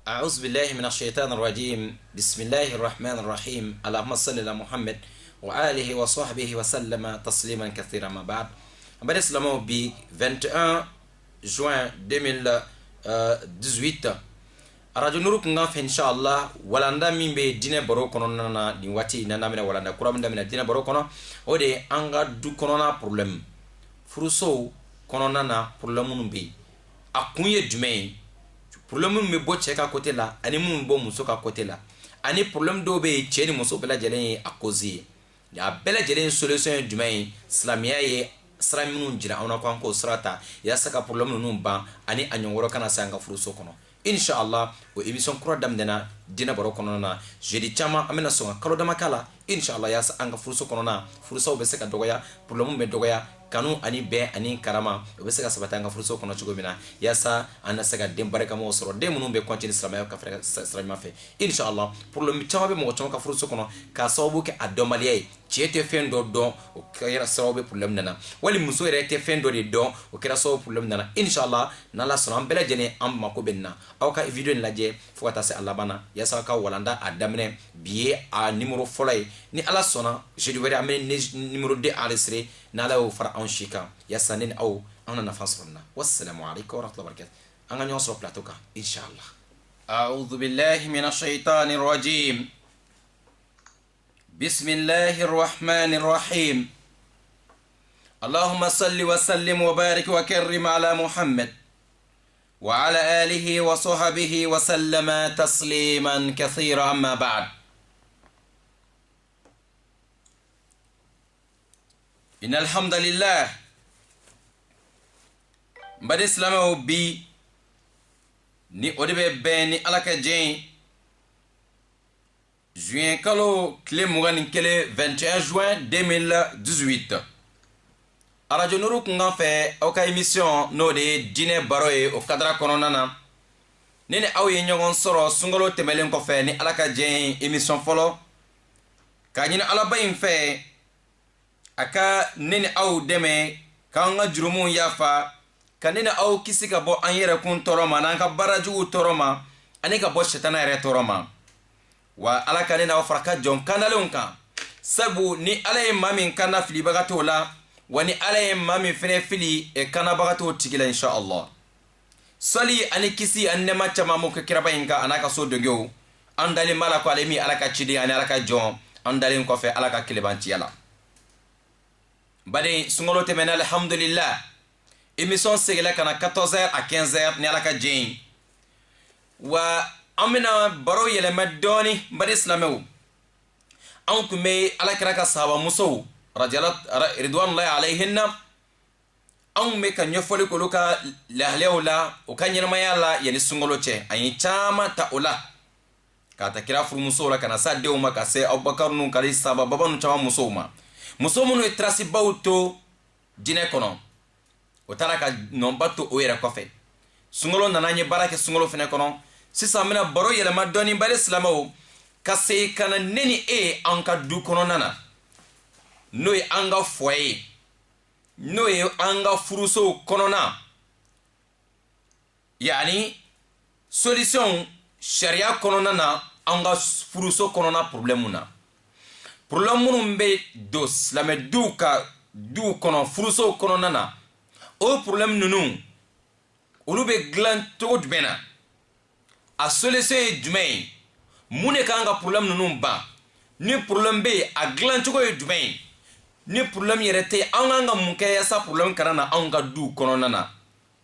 أعوذ بالله من الشيطان الرجيم بسم الله الرحمن الرحيم اللهم صل على محمد وآله وصحبه وسلم تسليما كثيرا ما بعد بعد السلام بي 21 juin 2018 radio nuruk ngaf inshallah walanda mimbe dine baro kono na di wati na namina walanda kuram ndamina dine baro kono ode anga du kono na problem furuso kono na problem numbi akunye dumay problème me bo cheka côté là ani mun bo muso ka côté là ani problème do be cheni muso bela jelen a causer ya bela jelen solution du mai islamia ye sraminu jira ona ko anko srata ya saka problème no ba ani anyo woro kana sanga furuso kono inshallah o émission kura damdena dina baro kono na jeudi chama amena songa kalo dama kala inshallah ya sa anga furuso kono na furuso be saka dogoya problème be dogoya kanu ani be ani karama be saka sabata anga furuso kono chugo mina yasa ana saka dem baraka mo soro dem no be continue salama ka frère salama fe inshallah problème chama be mo chama ka furuso kono ka sawu ke adomaliye chete fendo don o kera sawu be problème nana wali muso rete fendo de don o kera sawu problème nana inshallah nala sona bela jene amma ko benna aw ka video laje fota se Allah bana yasa ka walanda adamne biye a numéro folay ni ala sona je devrais amener numéro 2 enregistré nala o fara en shika yasa nen aw ana nafasrna wassalamu alaykum wa rahmatullahi wa barakatuh anga nyon so plateau ka inshallah a'udhu billahi minash shaitanir rajim bismillahir rahmanir rahim اللهم صل وسلم وبارك وكرم على محمد وعلى آله وصحبه وسلم تسليما كثيرا أما بعد إن الحمد لله بعد إسلام بي ni odebe beni alaka jen juin kalo clé mugani kele 21 juin 2018 radio nuru kunga fe oka émission no de dine baroye o kadra kononana nene awye nyogon soro sungalo temelen ko fe ni alaka jen émission folo kanyina alabayin fe aka nene aw deme kanga jurumu yafa kanene aw kisika bo anyere kun toroma nanka baraju toroma anika bo shetana ere toroma wa alaka nene aw faraka jon kanalunka sabu ni alay mamin kana fili bagatola wani alay mami fene fili e kana bagato tigila insha Allah sali ani kisi annema chama mo kiraba inga anaka so dogyo andali mala ko alemi alaka chidi ani alaka jon andali ko fe alaka kilebanti yala bade sungolo temena alhamdulillah émission segela kana 14h à 15h ni alaka jin wa amina baro yele madoni bade islamu an kume alaka ka sahaba muso rajalat ridwanullahi alayhinna an me kan yofoli ko luka lahlewla o kan yirma yalla yani sungolo che ayi chama ta ula ka ta kira furu muso la kana sa deuma ka se abubakar nun kali sahaba babanu chama muso ma muso munu trasi bauto dine kono o taraka nombato o yera kofe sungolo nananye barake sungolo fene kono sisa mina baro yele madoni bale islamo ka se kana neni anka du kono nana noy anga foye noy anga furuso konona yani solution sharia konona na anga furuso konona problemuna mbe dos la me duka du kono furuso konona na o problem nunu ulube glan to dbena a solution djumay mune kanga problem nunu ba ni problem be a glan to djumay ni problem yerete anga munke yasa problem karana anga du konona na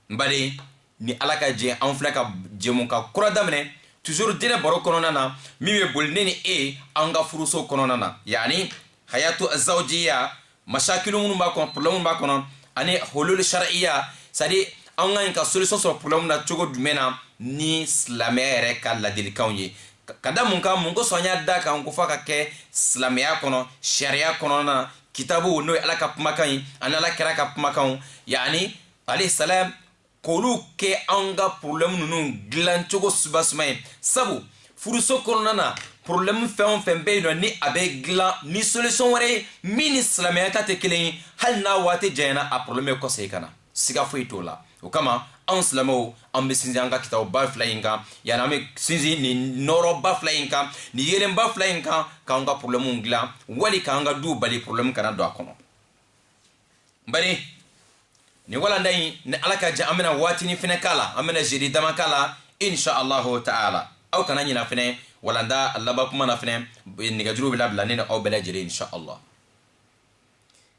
mbale ni alaka je anflaka je munka kura damne toujours dina baro konona na miwe bolneni anga furuso konona na yani hayatu azawjiya mashakilun ba kon problem ba konon ani hulul shar'iyya sadi anga inka solution so problem na chogo dumena ni islamere kala dil kawye kada munka mungo sonya daka on kufaka ke islamia kono sharia kono na kitabu no alaka pumakan anala kiraka pumakan yani alayhi salam kolu ke anga problem nunu glan chogo subasmay sabu furuso kono na problem fembe no ni abe gla ni solution wore min islamia ta te kelen hal na wate jena a problem ko sai kana siga foyi t'o la o kama an silamɛw an bɛ sinsin an ka kitabu ba fila in kan yani an bɛ sinsin nin nɔrɔba fila in kan nin yelenba fila in kan k'an ka problèmew dilan wali k'an ka duw bali problème kana don a kɔnɔ bari ni walanda in ni ala ka jan an bɛna waatinin fɛnɛ k'a la an bɛna jeudi dama k'a la inshallahu ta'ala aw kana ɲina fɛnɛ walanda a laban kuma na fɛnɛ nɛgɛjuru bɛ labila ne ni aw bɛɛ lajɛlen inshallah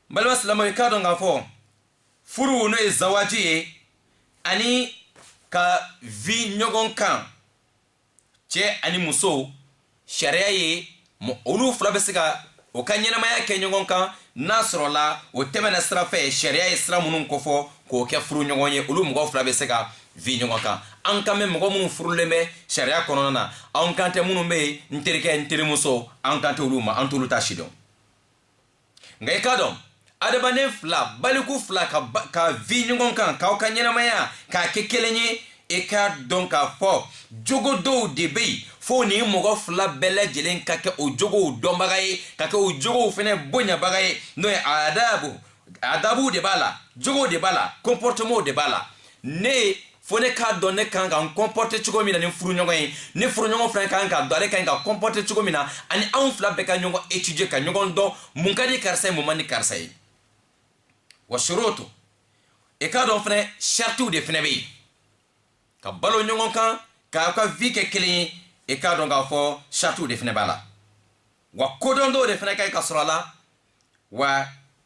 balima silamɛw i k'a dɔn k'a fɔ furu n'o ye zawaji ye ani ka vi ɲɔgɔn kan cɛ ani muso sariya ye olu fila bɛ se ka o ka ɲɛnamaya kɛ ɲɔgɔn kan n'a sɔrɔla o tɛmɛna sira fɛ sariya ye sira minnu kofɔ k'o kɛ furu ɲɔgɔn ye olu mɔgɔ fila bɛ se ka vi ɲɔgɔn kan an kan bɛ mɔgɔ minnu furulen bɛ sariya kɔnɔna na an kan tɛ minnu bɛ yen n terikɛ n terimuso an kan tɛ olu ma an t'olu ta si dɔn nka i k'a dɔn adamaden fila baliku fila ka vi ɲɔgɔn kan k'aw ka ɲɛnamaya k'a kɛ kelen ye i k'a dɔn k'a fɔ jogo dɔw de bɛ yen fo ni mɔgɔ fila bɛɛ lajɛlen ka kɛ o jogow dɔnbaga ye ka kɛ o jogow fɛnɛ bonyabaga ye n'o ye adabu de b'a la jogow de b'a la comportement de b'a la ne fo ne k'a dɔn ne kan ka n comporter cogo min na ni furuɲɔgɔn ye ni furuɲɔgɔn fana kan ka dɔn ale kan ka comporter cogo min na ani anw fila bɛɛ ka ɲɔgɔn étudier ka ɲɔgɔn dɔn mun ka di karisa ye mun man di karisa ye wa shurutu i k'a dɔn fɛnɛ chartiw de fɛnɛ bɛ yen ka balo ɲɔgɔn kan k'a ka vie kɛ kelen ye i k'a dɔn k'a fɔ chartiw de fɛnɛ b'a la wa kodɔn dɔw de fɛnɛ ka ɲi ka sɔrɔ a la wa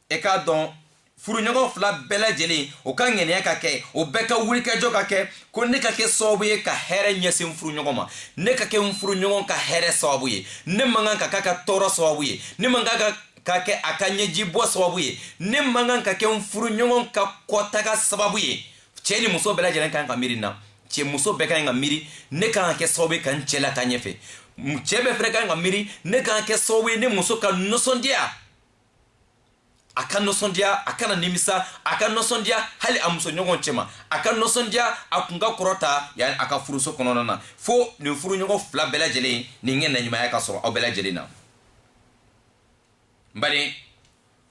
i k'a dɔn furuɲɔgɔn fila bɛɛ lajɛlen o ka ŋɛniya ka kɛ o bɛɛ ka wulikajɔ ka kɛ ko ne ka kɛ sababu ye ka hɛrɛ ɲɛsin furuɲɔgɔn ma ne ka kɛ n furuɲɔgɔn ka hɛrɛ sababu ye ne man kan ka k'a ka tɔɔrɔ sababu ye ne man kan ka kɛ a ka ɲɛji bɔ sababu ye ne man kan ka kɛ n furuɲɔgɔn ka kɔtaga sababu ye cɛ ni muso bɛɛ lajɛlen kan ka miiri na cɛ muso bɛɛ kan ka miiri ne kan ka kɛ sababu ye ka n cɛ la taa ɲɛfɛ cɛ bɛɛ fɛnɛ kan ka miiri ne kan ka kɛ sababu ye ne muso ka nisɔndiya a ka nisɔndiya a kana nimisa a ka nisɔndiya hali a muso ɲɔgɔn cɛ ma a ka nisɔndiya a kun ka kɔrɔta yani a ka furuso kɔnɔna na fo nin furuɲɔgɔn fila bɛɛ lajɛlen nin ŋɛna ɲumanya ka sɔrɔ aw bɛɛ lajɛlen na bari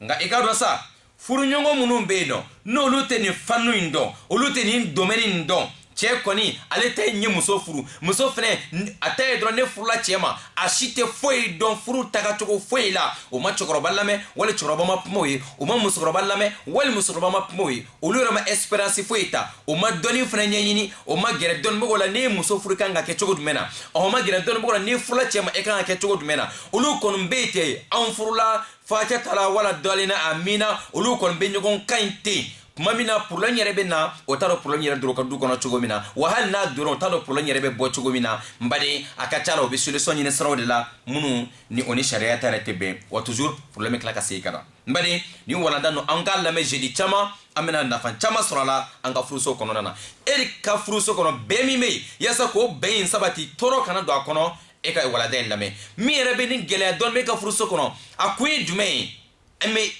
nka i ka dɔn sa furuɲɔgɔn minnu bɛ yen nɔ n'olu tɛ nin fanu in dɔn olu tɛ nin domaine in dɔn cɛ kɔni ale ta ye muso furu muso fɛnɛ a ta ye dɔrɔn ne furula cɛ ma a si tɛ foyi dɔn furu tagacogo foyi la o ma cɛkɔrɔba lamɛn wali cɛkɔrɔba ma kuma o ye o ma musokɔrɔba lamɛn wali musokɔrɔba ma kuma o ye olu yɛrɛ ma expérience foyi ta o ma dɔnni fɛnɛ ɲɛɲini o ma gɛrɛ dɔnnibagaw la ne muso furu kan ka kɛ cogo jumɛn na o ma gɛrɛ dɔnnibagaw la ne furula cɛ ma e kan ka kɛ cogo jumɛn na olu kɔni bɛ yen ten anw furula facɛ tala wala dɔlina a mina olu kɔni bɛ ɲɔgɔn kan in ten kuma min na problème yɛrɛ bɛ na o t'a dɔn problème yɛrɛ dɔrɔn ka du kɔnɔ cogo min na wa hali n'a donna o t'a dɔn problème yɛrɛ bɛ bɔ cogo min na n baden a ka ca la o bɛ solution ɲini siraw de la minnu ni o ni sariya ta yɛrɛ tɛ bɛn wa toujours problème tila ka segin ka na n baden nin walanda ninnu an k'a lamɛn jeudi caman an bɛna nafa caman sɔrɔ a la an ka furuso kɔnɔna na e de ka furuso kɔnɔ bɛn min bɛ yen yaasa k'o bɛn in sabati tɔɔrɔ kana don a kɔnɔ e ka walanda in lamɛn min yɛrɛ bɛ ni gɛlɛya dɔɔni bɛ e ka furuso kɔnɔ a kun ye jumɛn ye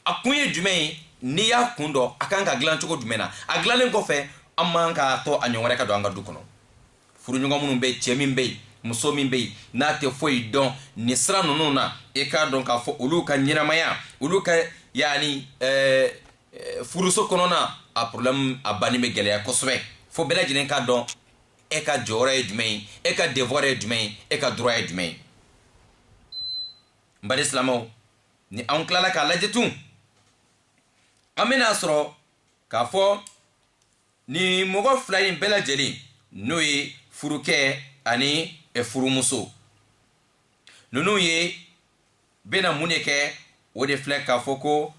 a kun ye jumɛn ye n'i y'a kun dɔn a kan ka dilan cogo jumɛn na a dilanlen kɔfɛ an man ka to a ɲɔgɔn wɛrɛ ka don an ka du kɔnɔ furuɲɔgɔn minnu bɛ yen cɛ min bɛ yen muso min bɛ yen n'a tɛ foyi dɔn nin sira ninnu na e k'a dɔn k'a fɔ olu ka ɲɛnamaya olu ka yani furuso kɔnɔna a problème a banni bɛ gɛlɛya kosɛbɛ fo bɛɛ lajɛlen k'a dɔn e ka jɔyɔrɔ ye jumɛn ye e ka devoir ye jumɛn ye e ka droit ye jumɛn ye n baden silamɛw ni an tilala k'a lajɛ tun an bɛna sɔrɔ k'a fɔ ni mɔgɔ fila in bɛɛ lajɛlen n'o ye furukɛ ani furumuso ninnu ye bɛna mun de kɛ o de filɛ k'a fɔ ko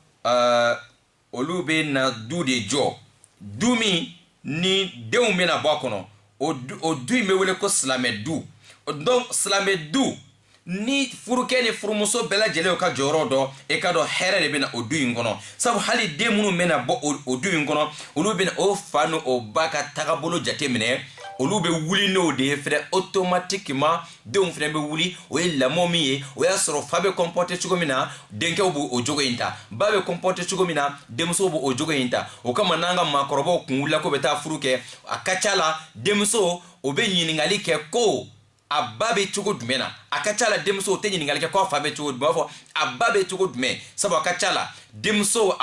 olu bɛ na du de jɔ du min ni denw bɛna bɔ a kɔnɔ o du in bɛ wele ko silamɛ du donc silamɛ du ni furukɛ ni furumuso bɛɛ lajɛlen ka jɔyɔrɔ dɔn e ka dɔn hɛrɛ de bɛna o du in kɔnɔ sabu hali den minnu bɛna bɔ o du in kɔnɔ olu bɛna o fa ni o ba ka tagabolo jate minɛ olu bɛ wuli n'o de ye fɛnɛ automatiquement denw fɛnɛ bɛ wuli o ye lamɔ min ye o y'a sɔrɔ fa bɛ comporter cogo min na denkɛw b'o o jogo in ta ba bɛ comporter cogo min na denmuso b'o o jogo in ta o kama n'an ka maakɔrɔbaw kun wulila ko bɛ taa furu kɛ a ka ca la denmuso o bɛ ɲininkali kɛ ko a ba bɛ cogo jumɛn na a ka ca la denmuso o tɛ ɲininkali kɛ ko a fa bɛ cogo jumɛn u b'a fɔ a ba bɛ cogo jumɛn sabu a ka ca la denmuso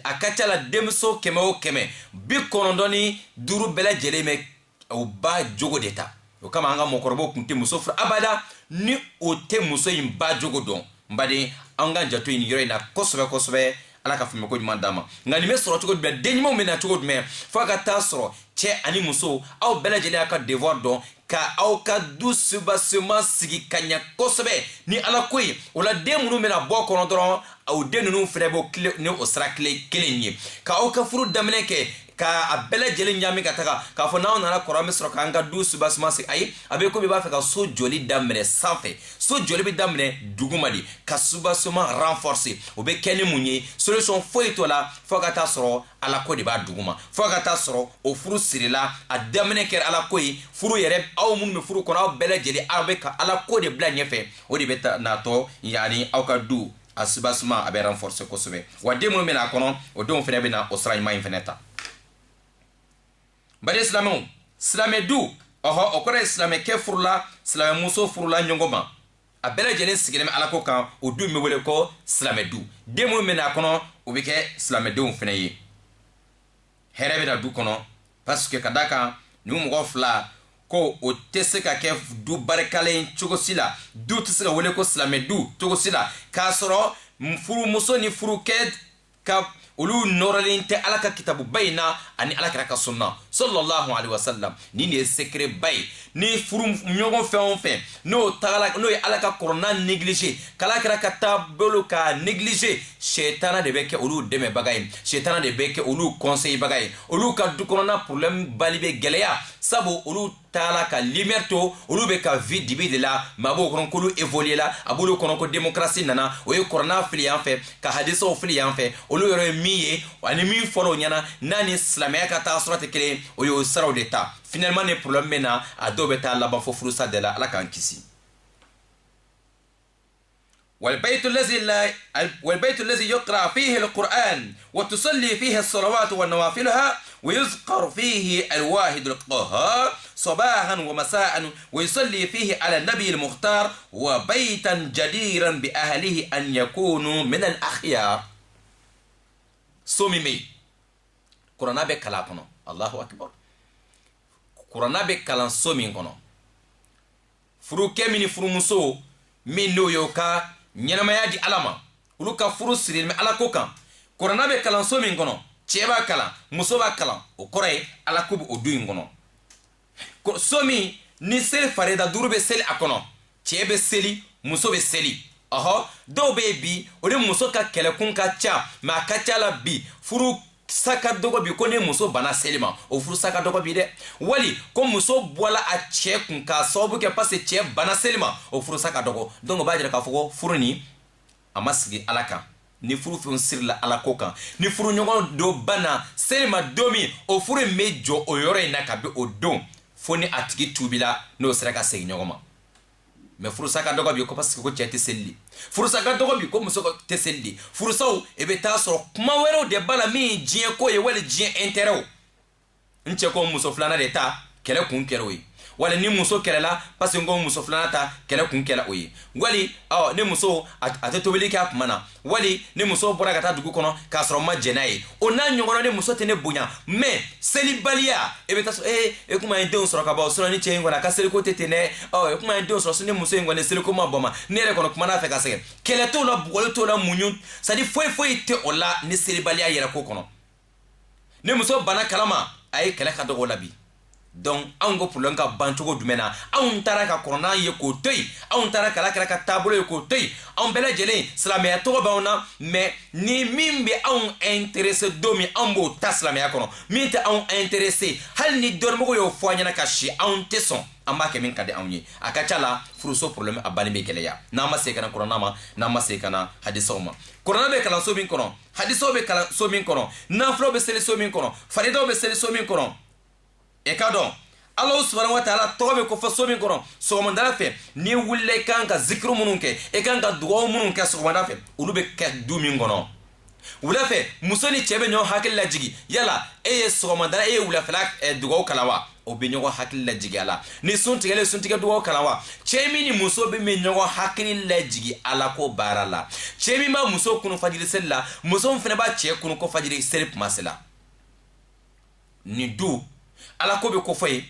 a ka ca la denmuso 100 o 100 95 bɛɛ lajɛlen bɛ o ba jogo de ta. O kama an ka mɔgɔkɔrɔbaw kun tɛ muso furu abada ni o tɛ muso in ba jogo dɔn. N baden an ka janto nin yɔrɔ in na kosɛbɛ kosɛbɛ. Ala ka faamuya ko ɲuman d'a ma. Nka nin bɛ sɔrɔ cogo jumɛn, den ɲumanw bɛ na cogo jumɛn, fo a ka taa sɔrɔ cɛ ani muso aw bɛɛ lajɛlen y'a ka devoir dɔn ka aw ka du subasement sigi ka ɲɛ kosɛbɛ ni Ala ko ye. O la den minnu bɛna bɔ kɔnɔ dɔrɔn o den ninnu fɛnɛ bɛ ni o sira kelen ye ka aw ka furu daminɛ kɛ ka a bɛɛ lajɛlen ɲami ka taga k'a fɔ n'aw nana kɔrɔ an bɛ sɔrɔ k'an ka du subasement sigi. Ayi, a bɛ komi i b'a fɛ ka so joli daminɛ sanfɛ. So joli bɛ daminɛ duguma de ka subasement renforcer. O bɛ kɛ ni mun ye, solution foyi t'o la fo ka taa sɔrɔ Ala ko de b'a duguma, fo ka taa sɔrɔ o furu sirila a daminɛ kɛra Ala ko ye. Furu yɛrɛ aw minnu bɛ furu kɔnɔ aw bɛɛ lajɛlen aw bɛ ka Ala ko de bila ɲɛfɛ. O de bɛ taa natɔ yani aw ka du a subasement a bɛ renforcer kosɛbɛ. Wa den minnu bɛ na a kɔnɔ o denw fɛnɛ bɛ na o sira ɲuman in fɛnɛ ta. Bari silamɛw, silamɛ du o kɔrɔ ye silamɛkɛ furula silamɛmuso furula ɲɔgɔn ma. A bɛɛ lajɛlen sigilen bɛ Ala ko kan. O du bɛ wele ko silamɛ du. Den minnu bɛ na a kɔnɔ o bɛ kɛ silamɛdenw fɛnɛ ye. Hɛrɛ bɛ na du kɔnɔ parce que ka d'a kan nin mɔgɔ fila ko o tɛ se ka kɛ du barikalen cogo si la. Du tɛ se ka wele ko silamɛ du cogo si la k'a sɔrɔ furumuso ni furukɛ ka olu nɔrɔlen tɛ Ala ka kitabuba in na ani Alakira ka sunna sallallahu alaihi wasallam. Nin de ye secret ba ye. Ni furu ɲɔgɔn fɛn o fɛn n'o ye Ala ka Kurana négliger k'Alakira ka taabolo ka négliger, shetana de bɛ kɛ olu dɛmɛbaga ye, shetana de bɛ kɛ olu conseil baga ye. Olu ka du kɔnɔna problème bali bɛ gɛlɛya sabu olu taala ka lumière to, olu bɛ ka vie dibi de la. Mais a b'o kɔnɔ k'olu évoluer la, a b'olu kɔnɔ ko démocratie nana. O ye Kurana fili yan fɛ ka hadisaw fili yan fɛ. Olu yɛrɛ ye min ye ani min fɔra o ɲɛna n'a ni silamɛya ka taa sɔrɔ tɛ kelen, o ye o siraw de ta. Finalement ni problème bɛ na a dɔw bɛ taa laban fo furusa de la. Ala k'an kisi. والبيت الذي يقرأ فيه القرآن وتصلي فيه الصلوات ونوافلها ويذكر فيه الواحد القهار صباحا ومساء ويصلي فيه على النبي المختار وبيتا جديرا بأهله أن يكونوا من الأخيار. سومي قرآن بكلامنا الله أكبر. قرآن بكلام سومي كنا فرو كمين فرو مسو من نو يوكا ɲɛnamaya di Ala ma. Olu ka furu sirilen bɛ Ala ko kan. Kuranɛ bɛ kalanso min kɔnɔ cɛ b'a kalan muso b'a kalan. O kɔrɔ ye Ala ko bɛ o du in kɔnɔ. So min ni seli farida 5 bɛ seli a kɔnɔ, cɛ bɛ seli muso bɛ seli. Dɔw bɛ yen bi o ni muso ka kɛlɛkun ka ca mais a ka ca la bi furu saka dɔgɔ bi ko ni muso bana seli ma o furu saka dɔgɔ bi dɛ. Wali ko muso bɔla a cɛ kun k'a sababu kɛ parce que cɛ bana seli ma o furu saka dɔgɔ. Donc o b'a jira k'a fɔ ko furu ni a ma sigi Ala kan. Ni furu fɛnw sirila Ala ko kan, ni furu ɲɔgɔn dɔ banna seli ma don min o furu in bɛ jɔ o yɔrɔ in na kabi o don fo ni a tigi tubila n'o sera ka segin ɲɔgɔn ma. Mais furusa ka dɔgɔ bi ko parce que ko cɛ tɛ seli. Furusa ka dɔgɔ bi ko muso tɛ seli. Furusaw e bɛ taa sɔrɔ kuma wɛrɛw de b'a la min diɲɛ ko ye wali diɲɛ intérêt o. N cɛ ko muso filanan de ta kɛlɛ kun kɛra o ye. Wali ni muso kɛlɛla parce que ko muso filanan ta kɛlɛ kun kɛra o ye. Wali ni muso a tɛ tobili kɛ a kuma na. Wali ni muso bɔra ka taa dugu kɔnɔ k'a sɔrɔ ma jɛn n'a ye. O n'a ɲɔgɔnna ni muso tɛ ne bonya. Mais selibaliya e bɛ taa sɔrɔ e kuma ye denw sɔrɔ ka ban sinon ni cɛ in kɔni a ka seliko tɛ ten dɛ. E kuma ye denw sɔrɔ ni muso in kɔni seliko ma bɔ ma. Ne yɛrɛ kɔni kuma n'a fɛ ka sɛgɛn. Kɛlɛ t'o la bugɔli t'o la muɲu. C'est à dire foyi tɛ o la ni selibaliya yɛrɛ ko kɔnɔ. Ni muso bana kalama a ye kɛlɛ ka dɔgɔ o la bi. Donc anw ko problème ka ban cogo jumɛn na anw taara ka Kurana ye k'o to yen anw taara ka Alakira ka taabolo ye k'o to yen anw bɛɛ lajɛlen silamɛya tɔgɔ b'anw na mais ni min bɛ anw intéressé don min anw b'o ta silamɛya kɔnɔ min tɛ anw intéressé hali ni dɔnnimɔgɔ y'o fɔ an ɲɛna ka si anw tɛ sɔn an b'a kɛ min ka di anw ye a ka ca la furuso problème a banni bɛ gɛlɛya n'an ma segin ka na Kurana ma n'an ma segin ka na hadisaw ma. Kurana bɛ kalanso min kɔnɔ hadisaw bɛ kalanso min kɔnɔ nafilo bɛ seli so min kɔnɔ faridaw bɛ seli so min kɔnɔ. E ka dɔn Allah subhanahu wa ta'ala tɔgɔ bɛ ko fɔ so min kɔnɔ sɔgɔmada fɛ ni wulila i kan ka zikiru minnu kɛ i kan ka dugawu minnu kɛ sɔgɔmada fɛ olu bɛ kɛ du min kɔnɔ. Wula fɛ muso ni cɛ bɛ ɲɔgɔn hakili lajigi yala e ye sɔgɔmada e ye wulafɛla dugawu kalan wa o be ɲɔgɔn hakili lajigi a la ni sun tigɛlen suntigɛ dugawu kalan wa cɛ min ni muso be ɲɔgɔn hakili lajigi ala ko baara la cɛ min b'a muso kunu fajiri seli la muso min fɛnɛ b'a cɛ kunu ko fajiri seli kumasi la ni du ala ko be kofɔ ye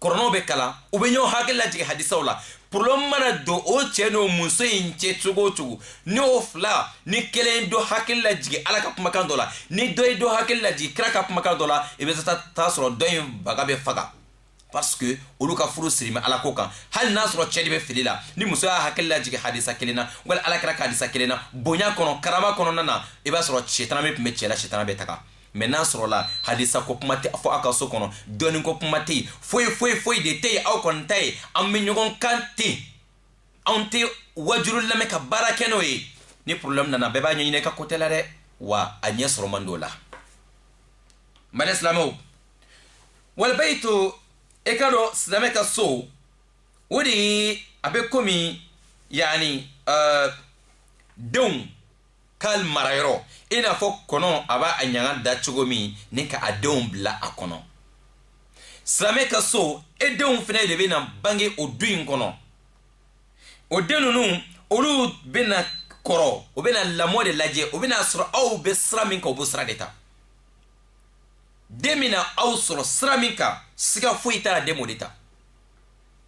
kɔrɔnɔw be kalan u be ɲɔgɔn hakili lajigi hadisaw la problème mana don o cɛ n'o muso in cɛ cogo o cogo ni o fila ni kelen do hakili lajigi ala ka kumakan dɔ la ni dɔ ye do hakili lajigi kira ka kumakan dɔ la i bɛ taa sɔrɔ dɔ in baga bɛ faga parce que olu ka furu sirimɛ ala ko kan hali n'a sɔrɔ cɛ de bɛ fili la ni muso y'a hakili lajigi hadisa kelen na wala ala kira ka hadisa kelen na bonya kɔnɔ karama kɔnɔna na i b'a sɔrɔ sitana min tun bɛ cɛ la sitana bɛ taga mais n'a sɔrɔ la hadisa ko kuma tɛ fɔ a ka so kɔnɔ dɔɔni ko kuma tɛ yen foyi de tɛ yen aw kɔni ta ye an bɛ ɲɔgɔn kan ten anw tɛ wajulu lamɛn ka baara kɛ n'o ye ni problème nana bɛɛ b'a ɲɛɲini ka côté la dɛ wa a ɲɛ sɔrɔ man di o la n bɛ silamɛw walibayitu e ka dɔn silamɛ ka so o de ye a bɛ komi yani denw ka marayɔrɔ i n'a fɔ kɔnɔ a b'a a ɲaga da cogo min ni ka a denw bila a kɔnɔ silamɛ ka so e denw fɛnɛ de bɛ na bange o du in kɔnɔ o den ninnu olu bɛ na kɔrɔ o bɛ na lamɔ de lajɛ o bɛ na sɔrɔ aw bɛ sira min kan o b'o sira de ta den min na aw sɔrɔ sira min kan siga foyi t'a la den b'o de ta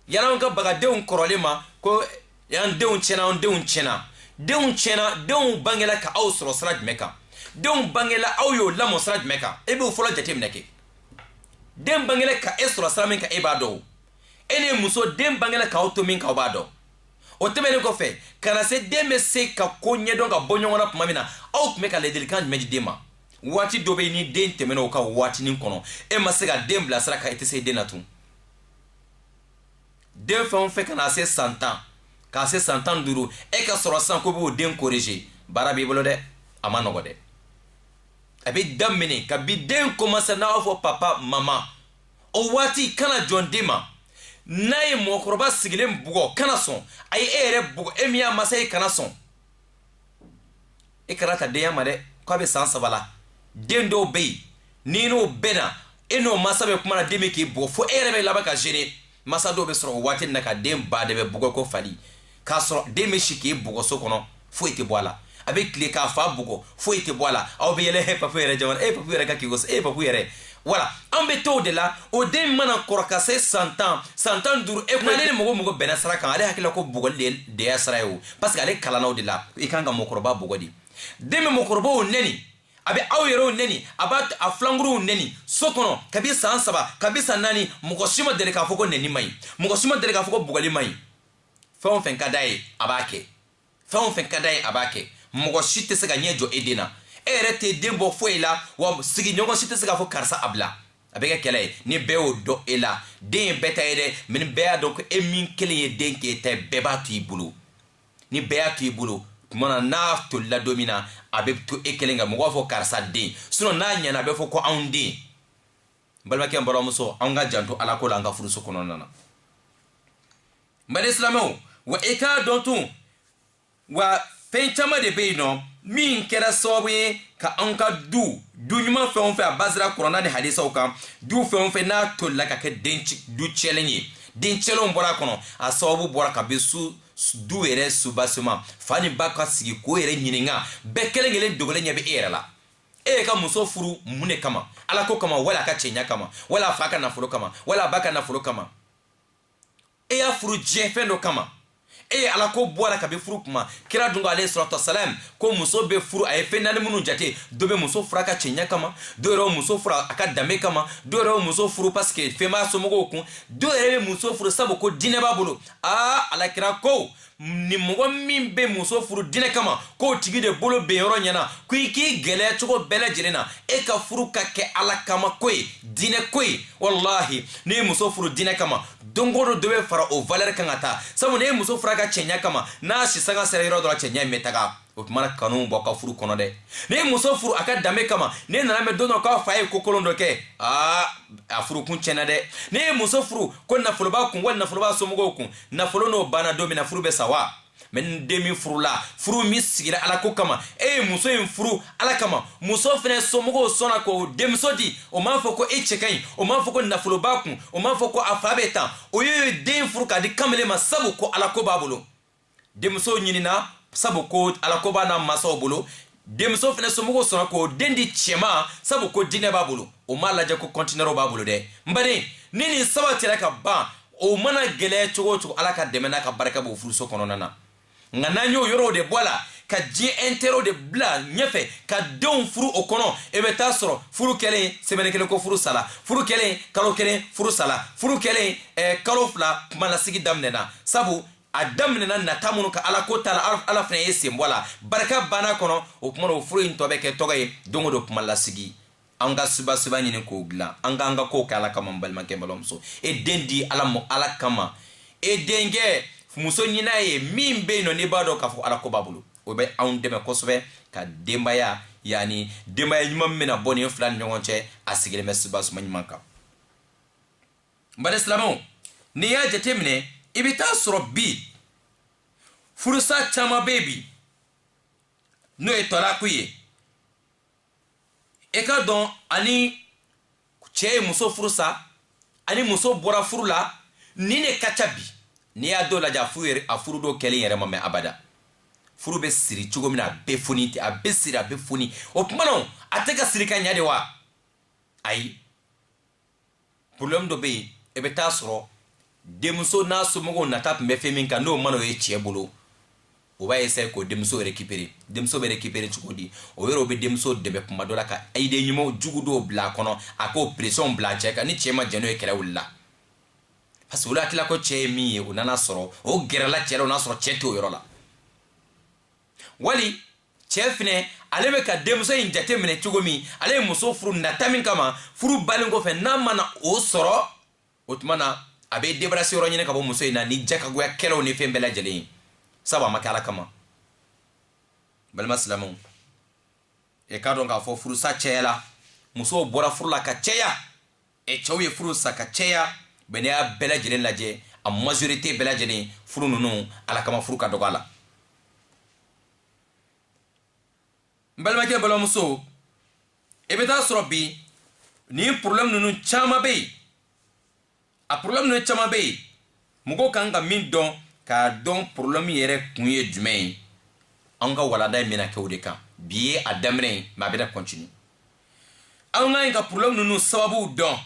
yala ka baga denw kɔrɔlen ma ko yan denw tiɲɛna denw bangela ka aw sɔrɔ sira jumɛn kan denw bangela aw y'o lamɔ sira jumɛn kan e b'o fɔlɔ jateminɛ kɛ den bangela ka e sɔrɔ sira min kan e b'a dɔn e ni muso den bangela ka aw to min kan aw b'a dɔn o tɛmɛnen kɔfɛ kana se den bɛ se ka ko ɲɛdɔn ka bɔ ɲɔgɔn na tuma min na aw tun bɛ ka ladilikan jumɛn di den ma waati dɔ bɛ yen ni den tɛmɛna o ka waatinin kɔnɔ e ma se ka den bilasira ka e tɛ se den na tun den fɛn o fɛn kana se san 10 k'a se san 15 e ka sɔrɔ sisan ko b'o den corriger baara b'i bolo dɛ a ma nɔgɔ dɛ a bɛ daminɛ kabi den commencer n'a b'a fɔ papa mama o waati kana jɔn den ma n'a ye mɔgɔkɔrɔba sigilen bugɔ kana sɔn a ye e yɛrɛ bugɔ e min y'a masa ye kana sɔn e kana ta denya ma dɛ k'a bɛ san 3 la den dɔw bɛ yen n'i n'o bɛnna e n'o masa bɛ kuma na den bɛ k'i bugɔ fo e yɛrɛ bɛ laban ka gêner masa dɔw bɛ sɔrɔ o waati na ka den ba de bɛ bugɔ ko fali k'a sɔrɔ den bɛ si k'i bugɔ so kɔnɔ foyi tɛ bɔ a la a bɛ tile k'a fa bugɔ foyi tɛ bɔ a la aw bɛ yɛlɛ papu yɛrɛ jamana papu yɛrɛ ka k'i gosi papu yɛrɛ wala an bɛ to o de la o den mana kɔrɔ ka se san 10 san 15 e kuma ale ni mɔgɔ bɛnna sira kan ale hakili la ko bugɔli de y'a sira ye o parce que ale kalanna o de la i kan ka mɔgɔkɔrɔba bugɔ de den bɛ mɔgɔkɔrɔbaw nɛni a bɛ aw yɛrɛw nɛni a b'a a filankuruw nɛni so kɔnɔ kabi san 3 kabi san 4 mɔgɔ si ma deli k'a fɔ ko nɛni man ɲi mɔgɔ si ma deli k'a fɔ ko bugɔli man ɲi fɛn o fɛn ka d'a ye a b'a kɛ fɛn o fɛn ka d'a ye a b'a kɛ mɔgɔ si tɛ se ka ɲɛ jɔ e den na e yɛrɛ tɛ den bɔ foyi la wa sigiɲɔgɔn si tɛ se k'a fɔ karisa a bila a bɛ kɛ kɛlɛ ye ni bɛɛ y'o dɔn e la den ye bɛɛ ta ye dɛ mɛ ni bɛɛ y'a dɔn ko e min kelen ye den k'e ta ye bɛɛ b'a to i bolo ni bɛɛ y'a to i bolo tuma na n'a tolila don min na a bɛ to e kelen kan mɔgɔ b'a fɔ karisa den sinon n'a ɲɛna a bɛ fɔ ko anw den n balimakɛ n balimamuso an ka janto ala ko la an ka furuso kɔnɔna na n bali silamɛw wa i k'a dɔn tun wa fɛn caman de bɛ yen nɔ min kɛra sababu ye ka an ka du ɲuman fɛn o fɛn a basira kuranna ni hadisaw kan du fɛn o fɛn n'a tolila ka kɛ du cɛlen ye den cɛlenw bɔra a kɔnɔ a sababu bɔra ka bɛ du yɛrɛ subasement fa ni ba ka sigi k'o yɛrɛ ɲininka bɛɛ kelen kelen dogolen ɲɛ bɛ e yɛrɛ la e ye ka muso furu mun de kama ala ko kama wala a ka cɛɲa kama wala a fa ka nafolo kama wala a ba ka nafolo kama e y'a furu diɲɛ fɛn dɔ kama e ala ko bɔra ka bɛ furu kuma kira dun ko alayhi salatu wasalam ko muso bɛ furu a ye fɛn naani minnu jate dɔ bɛ muso furu a ka cɛɲa kama dɔ yɛrɛ muso furu a ka danbe kama dɔ yɛrɛ muso furu parce que fɛn b'a somɔgɔw kun dɔ yɛrɛ bɛ muso furu sabu ko diinɛ b'a bolo alakira ko ni mɔgɔ min bɛ muso furu diinɛ kama k'o tigi de bolo bɛn yɔrɔ ɲɛna ko i k'i gɛlɛya cogo bɛɛ lajɛlen na e ka furu ka kɛ ala kama ko ye diinɛ ko ye walahi n'i ye muso furu diinɛ kama don o don dɔ bɛ fara o valeur kan ka taa sabu n'i ye muso furu a ka cɛɲa kama n'a si sanga sera yɔrɔ dɔ la cɛɲa in bɛ taga o tuma na kanu bɔ ka furu kɔnɔ dɛ n'i ye muso furu a ka danbe kama n'i nana mɛn don dɔ k'a fa ye ko kolon dɔ kɛ a furu kun tiɲɛna dɛ n'i ye muso furu ko nafolo b'a kun wali nafolo b'a somɔgɔw kun nafolo n'o banna don min na furu bɛ sa wa men demi furu la furu mi sigira ala ko kama muso in furu ala kama muso fene somogo sona ko demso di o man fo ko chekai o man fo ko nafulo bakun o man fo ko afabeta o ye den furu ka di kamele ma sabu ko ala ko babulo demso nyinina sabu ko ala ko bana maso bolo demso fene somogo sona ko dendi chema sabu ko dine babulo o malaje ko continuero babulo de mbane nini sabati la ka ba o mana gele chogo ala ka demena ka baraka bo furu so kono nana ngana nyo yoro de bola ka ji entero de bla nyefe ka don furu o kono e be tasoro furu kele semene kele ko furu sala furu kele kalo kele furu sala furu kele kalo fla mana sigi damnena sabu adamnena na tamunu ka ala ko tala ala fne yesi mbola baraka bana kono o kuma no furu into be ke togaye dongo do kuma la sigi anga suba nyine ko gla anga ko kala kama mbalma kembalomso e dendi ala mo ala kama e denge muso nyina ye mimbe no ne bado ka fo ala ko babulu o be on deme ko sobe ka dembaya yani dembaya nyuma mena boni flan nyonche asigele mesuba so manyimanka mbale islamo ni ya jetemne ibita sorobi furusa chama baby no etola kuye eka don ani che muso furusa ani muso bora furula ni ne kachabi ni ya do la ja fuere afuru do kele yere mame abada furu be siri chugo mina be funi ti abe siri abe funi o pumano ateka siri ka nyade wa ai problem do be e be tasoro demso na so mo na tap me femin ka no mano e chiebulu o ba ese ko demso récupérer demso be récupérer chugo di o wero be demso de be puma do la ka aide nyimo jugu do bla kono ako pression bla cheka ni chema jeno e kele wulla parce que la ko chemi o nana soro o gerala chelo na soro cheto yorola wali chefne alebe ka demso injete mene chugomi ale muso furu natamin kama furu balingo fe namana o soro otmana abe debrasi ro nyine ka bo muso ina ni jaka go kelo ni fembe la jeli saba makala kama bal maslamu e ka don ka fo furu sa chela muso bora furu la ka cheya e chawye furu sa ka cheya bene a bela jeli laje a majorité bela jeli furu nunu ala kama furu ka dogala mbalma ke balo muso e be ta sorobi ni problème nunu chama be a problème nunu chama be mugo kanga min don ka don problème yere kunye jumɛn anga walada mina ke ode kan biye adamre ma be da continue anga inga problème nunu sababu don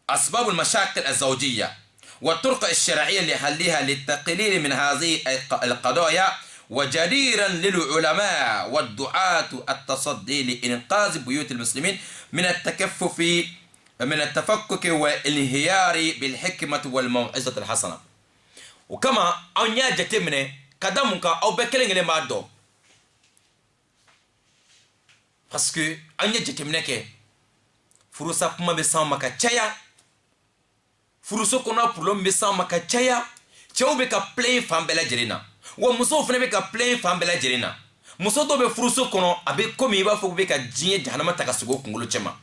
asbab المشاكل الزوجية والطرق الشرعية لحلها للتقليل من هذه القضايا وجديرا للعلماء والدعاة التصدي لإنقاذ بيوت المسلمين من التكفف من التفكك والانهيار بالحكمة والموعظة الحسنة وكما أن يجتمن كدامك أو بكلين لما دو parce que أن يجتمن كي فرصة كما بسام مكا تشايا فرصة كنا بلوم بسام مكا تشايا تشاو بكا بلاي فام بلا جرينا ومسو فنه بكا بلاي فام بلا جرينا مسو دو بفرصة كنا أبي كومي بافو بكا جيه جهنم تكاسوغو كنغلو تشما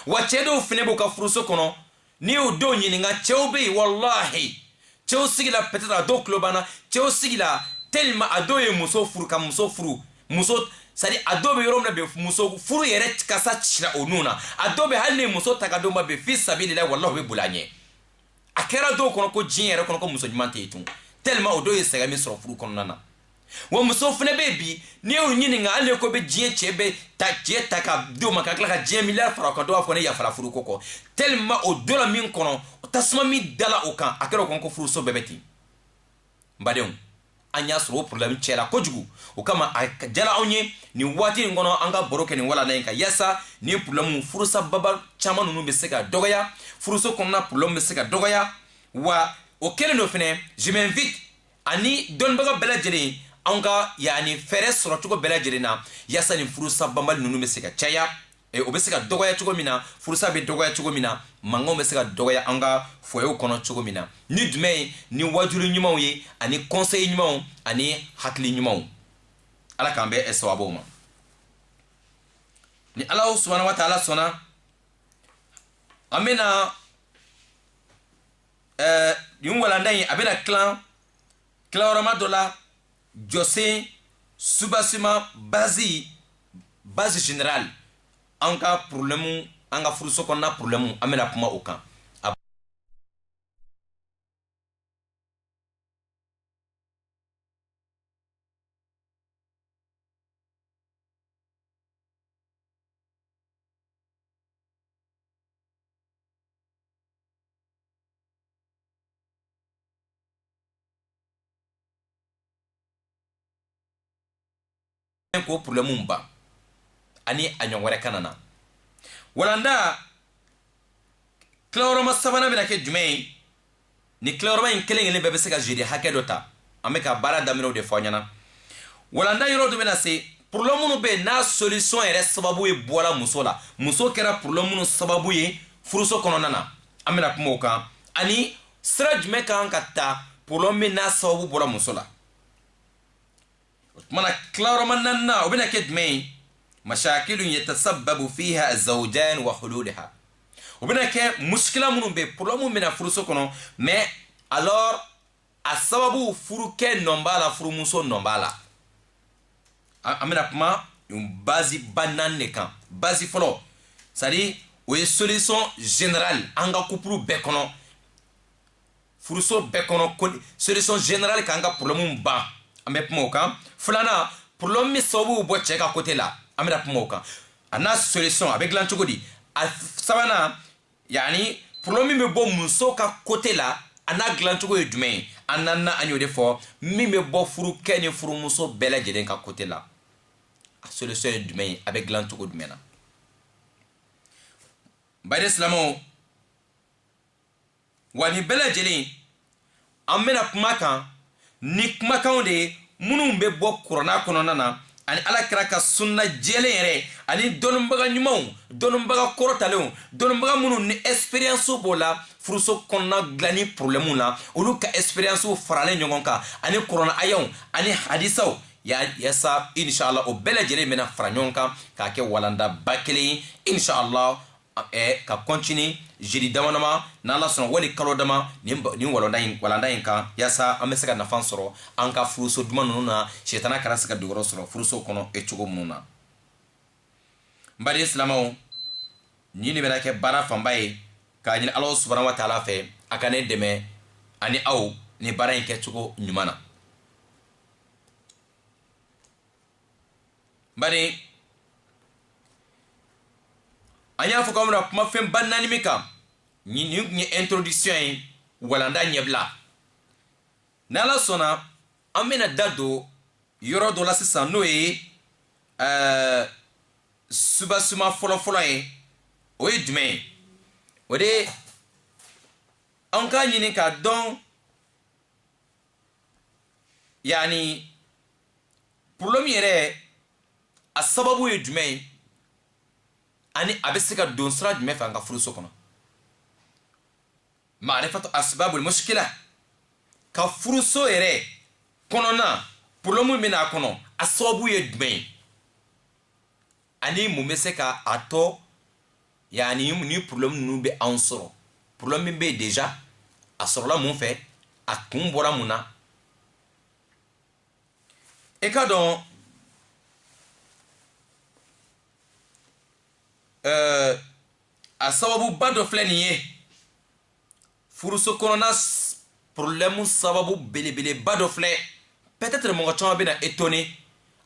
وچهدو فنه بكا فرصة كنا نيو دو نينغا تشاو بي والله تشاو سيغلا peut-être ado klobana tchao sigila tellement ado e muso furu ka muso furu muso sari ado be yorom na be muso furu yere kasa chira onuna ado be halne muso takado ma be fi sabilillah wallahi be bulanye akera do kono ko jin yere kono ko muso jumante etun tellement odo e sega mi soro furu kono nana wa muso fune bebi ni o nyini nga ale ko be jin chebe ta je taka do makakla ka 10 milliards fara ko do afone ya fara furu koko tellement odo la min kono tasma mi dala okan akero konko furu so bebeti mbadem anya soro problem chela kojugu o kama jala onye ni wati ngono anga boroke ni wala na yasa ni problem furu sa baba chama nunu be seka dogaya furu so konna problem be seka dogaya wa o kele no fene je m'invite ani don baga bela jere anga yani fere soro tugo bela jere na yasa ni furu sa bamba nunu be seka chaya e obesika dogoya chugo mina furusa be dogoya chugo mina mango besika dogoya anga foyo kono chugo mina ni dmei ni wajuru nyumaw yi ani conseil nyumaw ani hakli nyumaw ala kambe eswabo ma ni Allah subhanahu wa ta'ala sona amena yum wala ndai abena clan ramadola jose subasima base générale an ka problème an ka furuso kɔnɔna problème an bɛna kuma o kan ko problème ba ani a ɲɔgɔn wɛrɛ kana na walanda tilayɔrɔma sabanan bɛna kɛ jumɛn ye ni tilayɔrɔma in kelen kelen bɛɛ bɛ se ka jeudi hakɛ dɔ ta an bɛ ka baara daminɛw de fɔ ɲɛna walanda yɔrɔ dɔ bɛna se problème minnu bɛ yen n'a solution yɛrɛ sababu ye bɔra muso la muso kɛra problème minnu sababu ye furuso kɔnɔna na an bɛna kuma o kan ani sira jumɛn kan ka ta problème min n'a sababu bɔra muso la o tumana tilayɔrɔma naaninan o bɛna kɛ jumɛn ye mashakilu yatasabbabu fiha azawjan wa hululiha o bɛna kɛ muskila minnu bɛ problème bɛna furuso kɔnɔ mais alors a sababu furukɛ nɔ b'a la furumuso nɔ b'a la an bɛna kuma base ba naani de kan base fɔlɔ c'est à dire o ye solution générale an ka couple bɛɛ kɔnɔ furuso bɛɛ kɔnɔ solution générale k'an ka problème ban an bɛ kuma o kan filanan problème min sababu bɔ cɛ ka côté la an bɛna kuma o kan a n'a solution a bɛ dilan cogo di a sabanan yani problème min bɛ bɔ muso ka côté la a n'a dilan cogo ye jumɛn ye an naaninan an y'o de fɔ min bɛ bɔ furukɛ ni furumuso bɛɛ lajɛlen ka côté la a solution ye jumɛn ye a bɛ dilan cogo jumɛn na bari silamɛw wa nin bɛɛ lajɛlen an bɛna kuma kan ni kumakanw de ye minnu bɛ bɔ kuranna kɔnɔna na ani alakira ka sunna jɛlen yɛrɛ ani dɔnnibaga ɲumanw dɔnnibaga kɔrɔtalenw dɔnnibaga minnu ni expérience b'o la furuso kɔnɔna dilanni problème na olu ka expérience faralen ɲɔgɔn kan ani kuranna ayaw ani hadisaw yasa inshallah o bɛɛ lajɛlen bɛna fara ɲɔgɔn kan k'a kɛ walanda ba kelen ye inshallah ka continue jeudi dama dama n'ala sɔnna wali kalo dama nin walanda in kan yasa an bɛ se ka nafa sɔrɔ an ka furuso duman ninnu na shetana kana se ka dogoyɔrɔ sɔrɔ furuso kɔnɔ cogo minnu na n baden silamɛw nin de bɛna kɛ baara fanba ye k'a ɲini ala subahanahu wa taala fɛ a ka ne dɛmɛ ani aw ni baara in kɛcogo ɲuman na n baden an y'a fɔ k'an bɛna kuma fɛn ba naani min kan nin tun ye introduction ye walanda ɲɛbila n'ala sɔnna an bɛna da don yɔrɔ dɔ la sisan n'o ye subasuma fɔlɔfɔlɔ ye o ye jumɛn ye o de an k'a ɲini k'a dɔn yani problème yɛrɛ a sababu ye jumɛn ye ani a bɛ se ka don sira jumɛn fɛ an ka furuso kɔnɔ ma'rifatu asbabul mushkila ka furuso yɛrɛ kɔnɔna problème min bɛ n'a kɔnɔ a sababu ye jumɛn ye ani mun bɛ se ka a tɔ yani ni problème ninnu bɛ anw sɔrɔ problème min bɛ yen déjà a sɔrɔla mun fɛ a kun bɔra mun na e ka dɔn a sababu ba dɔ filɛ nin ye furuso kɔnɔna problème sababu belebeleba dɔ filɛ peut-être mɔgɔ caman bɛna étonné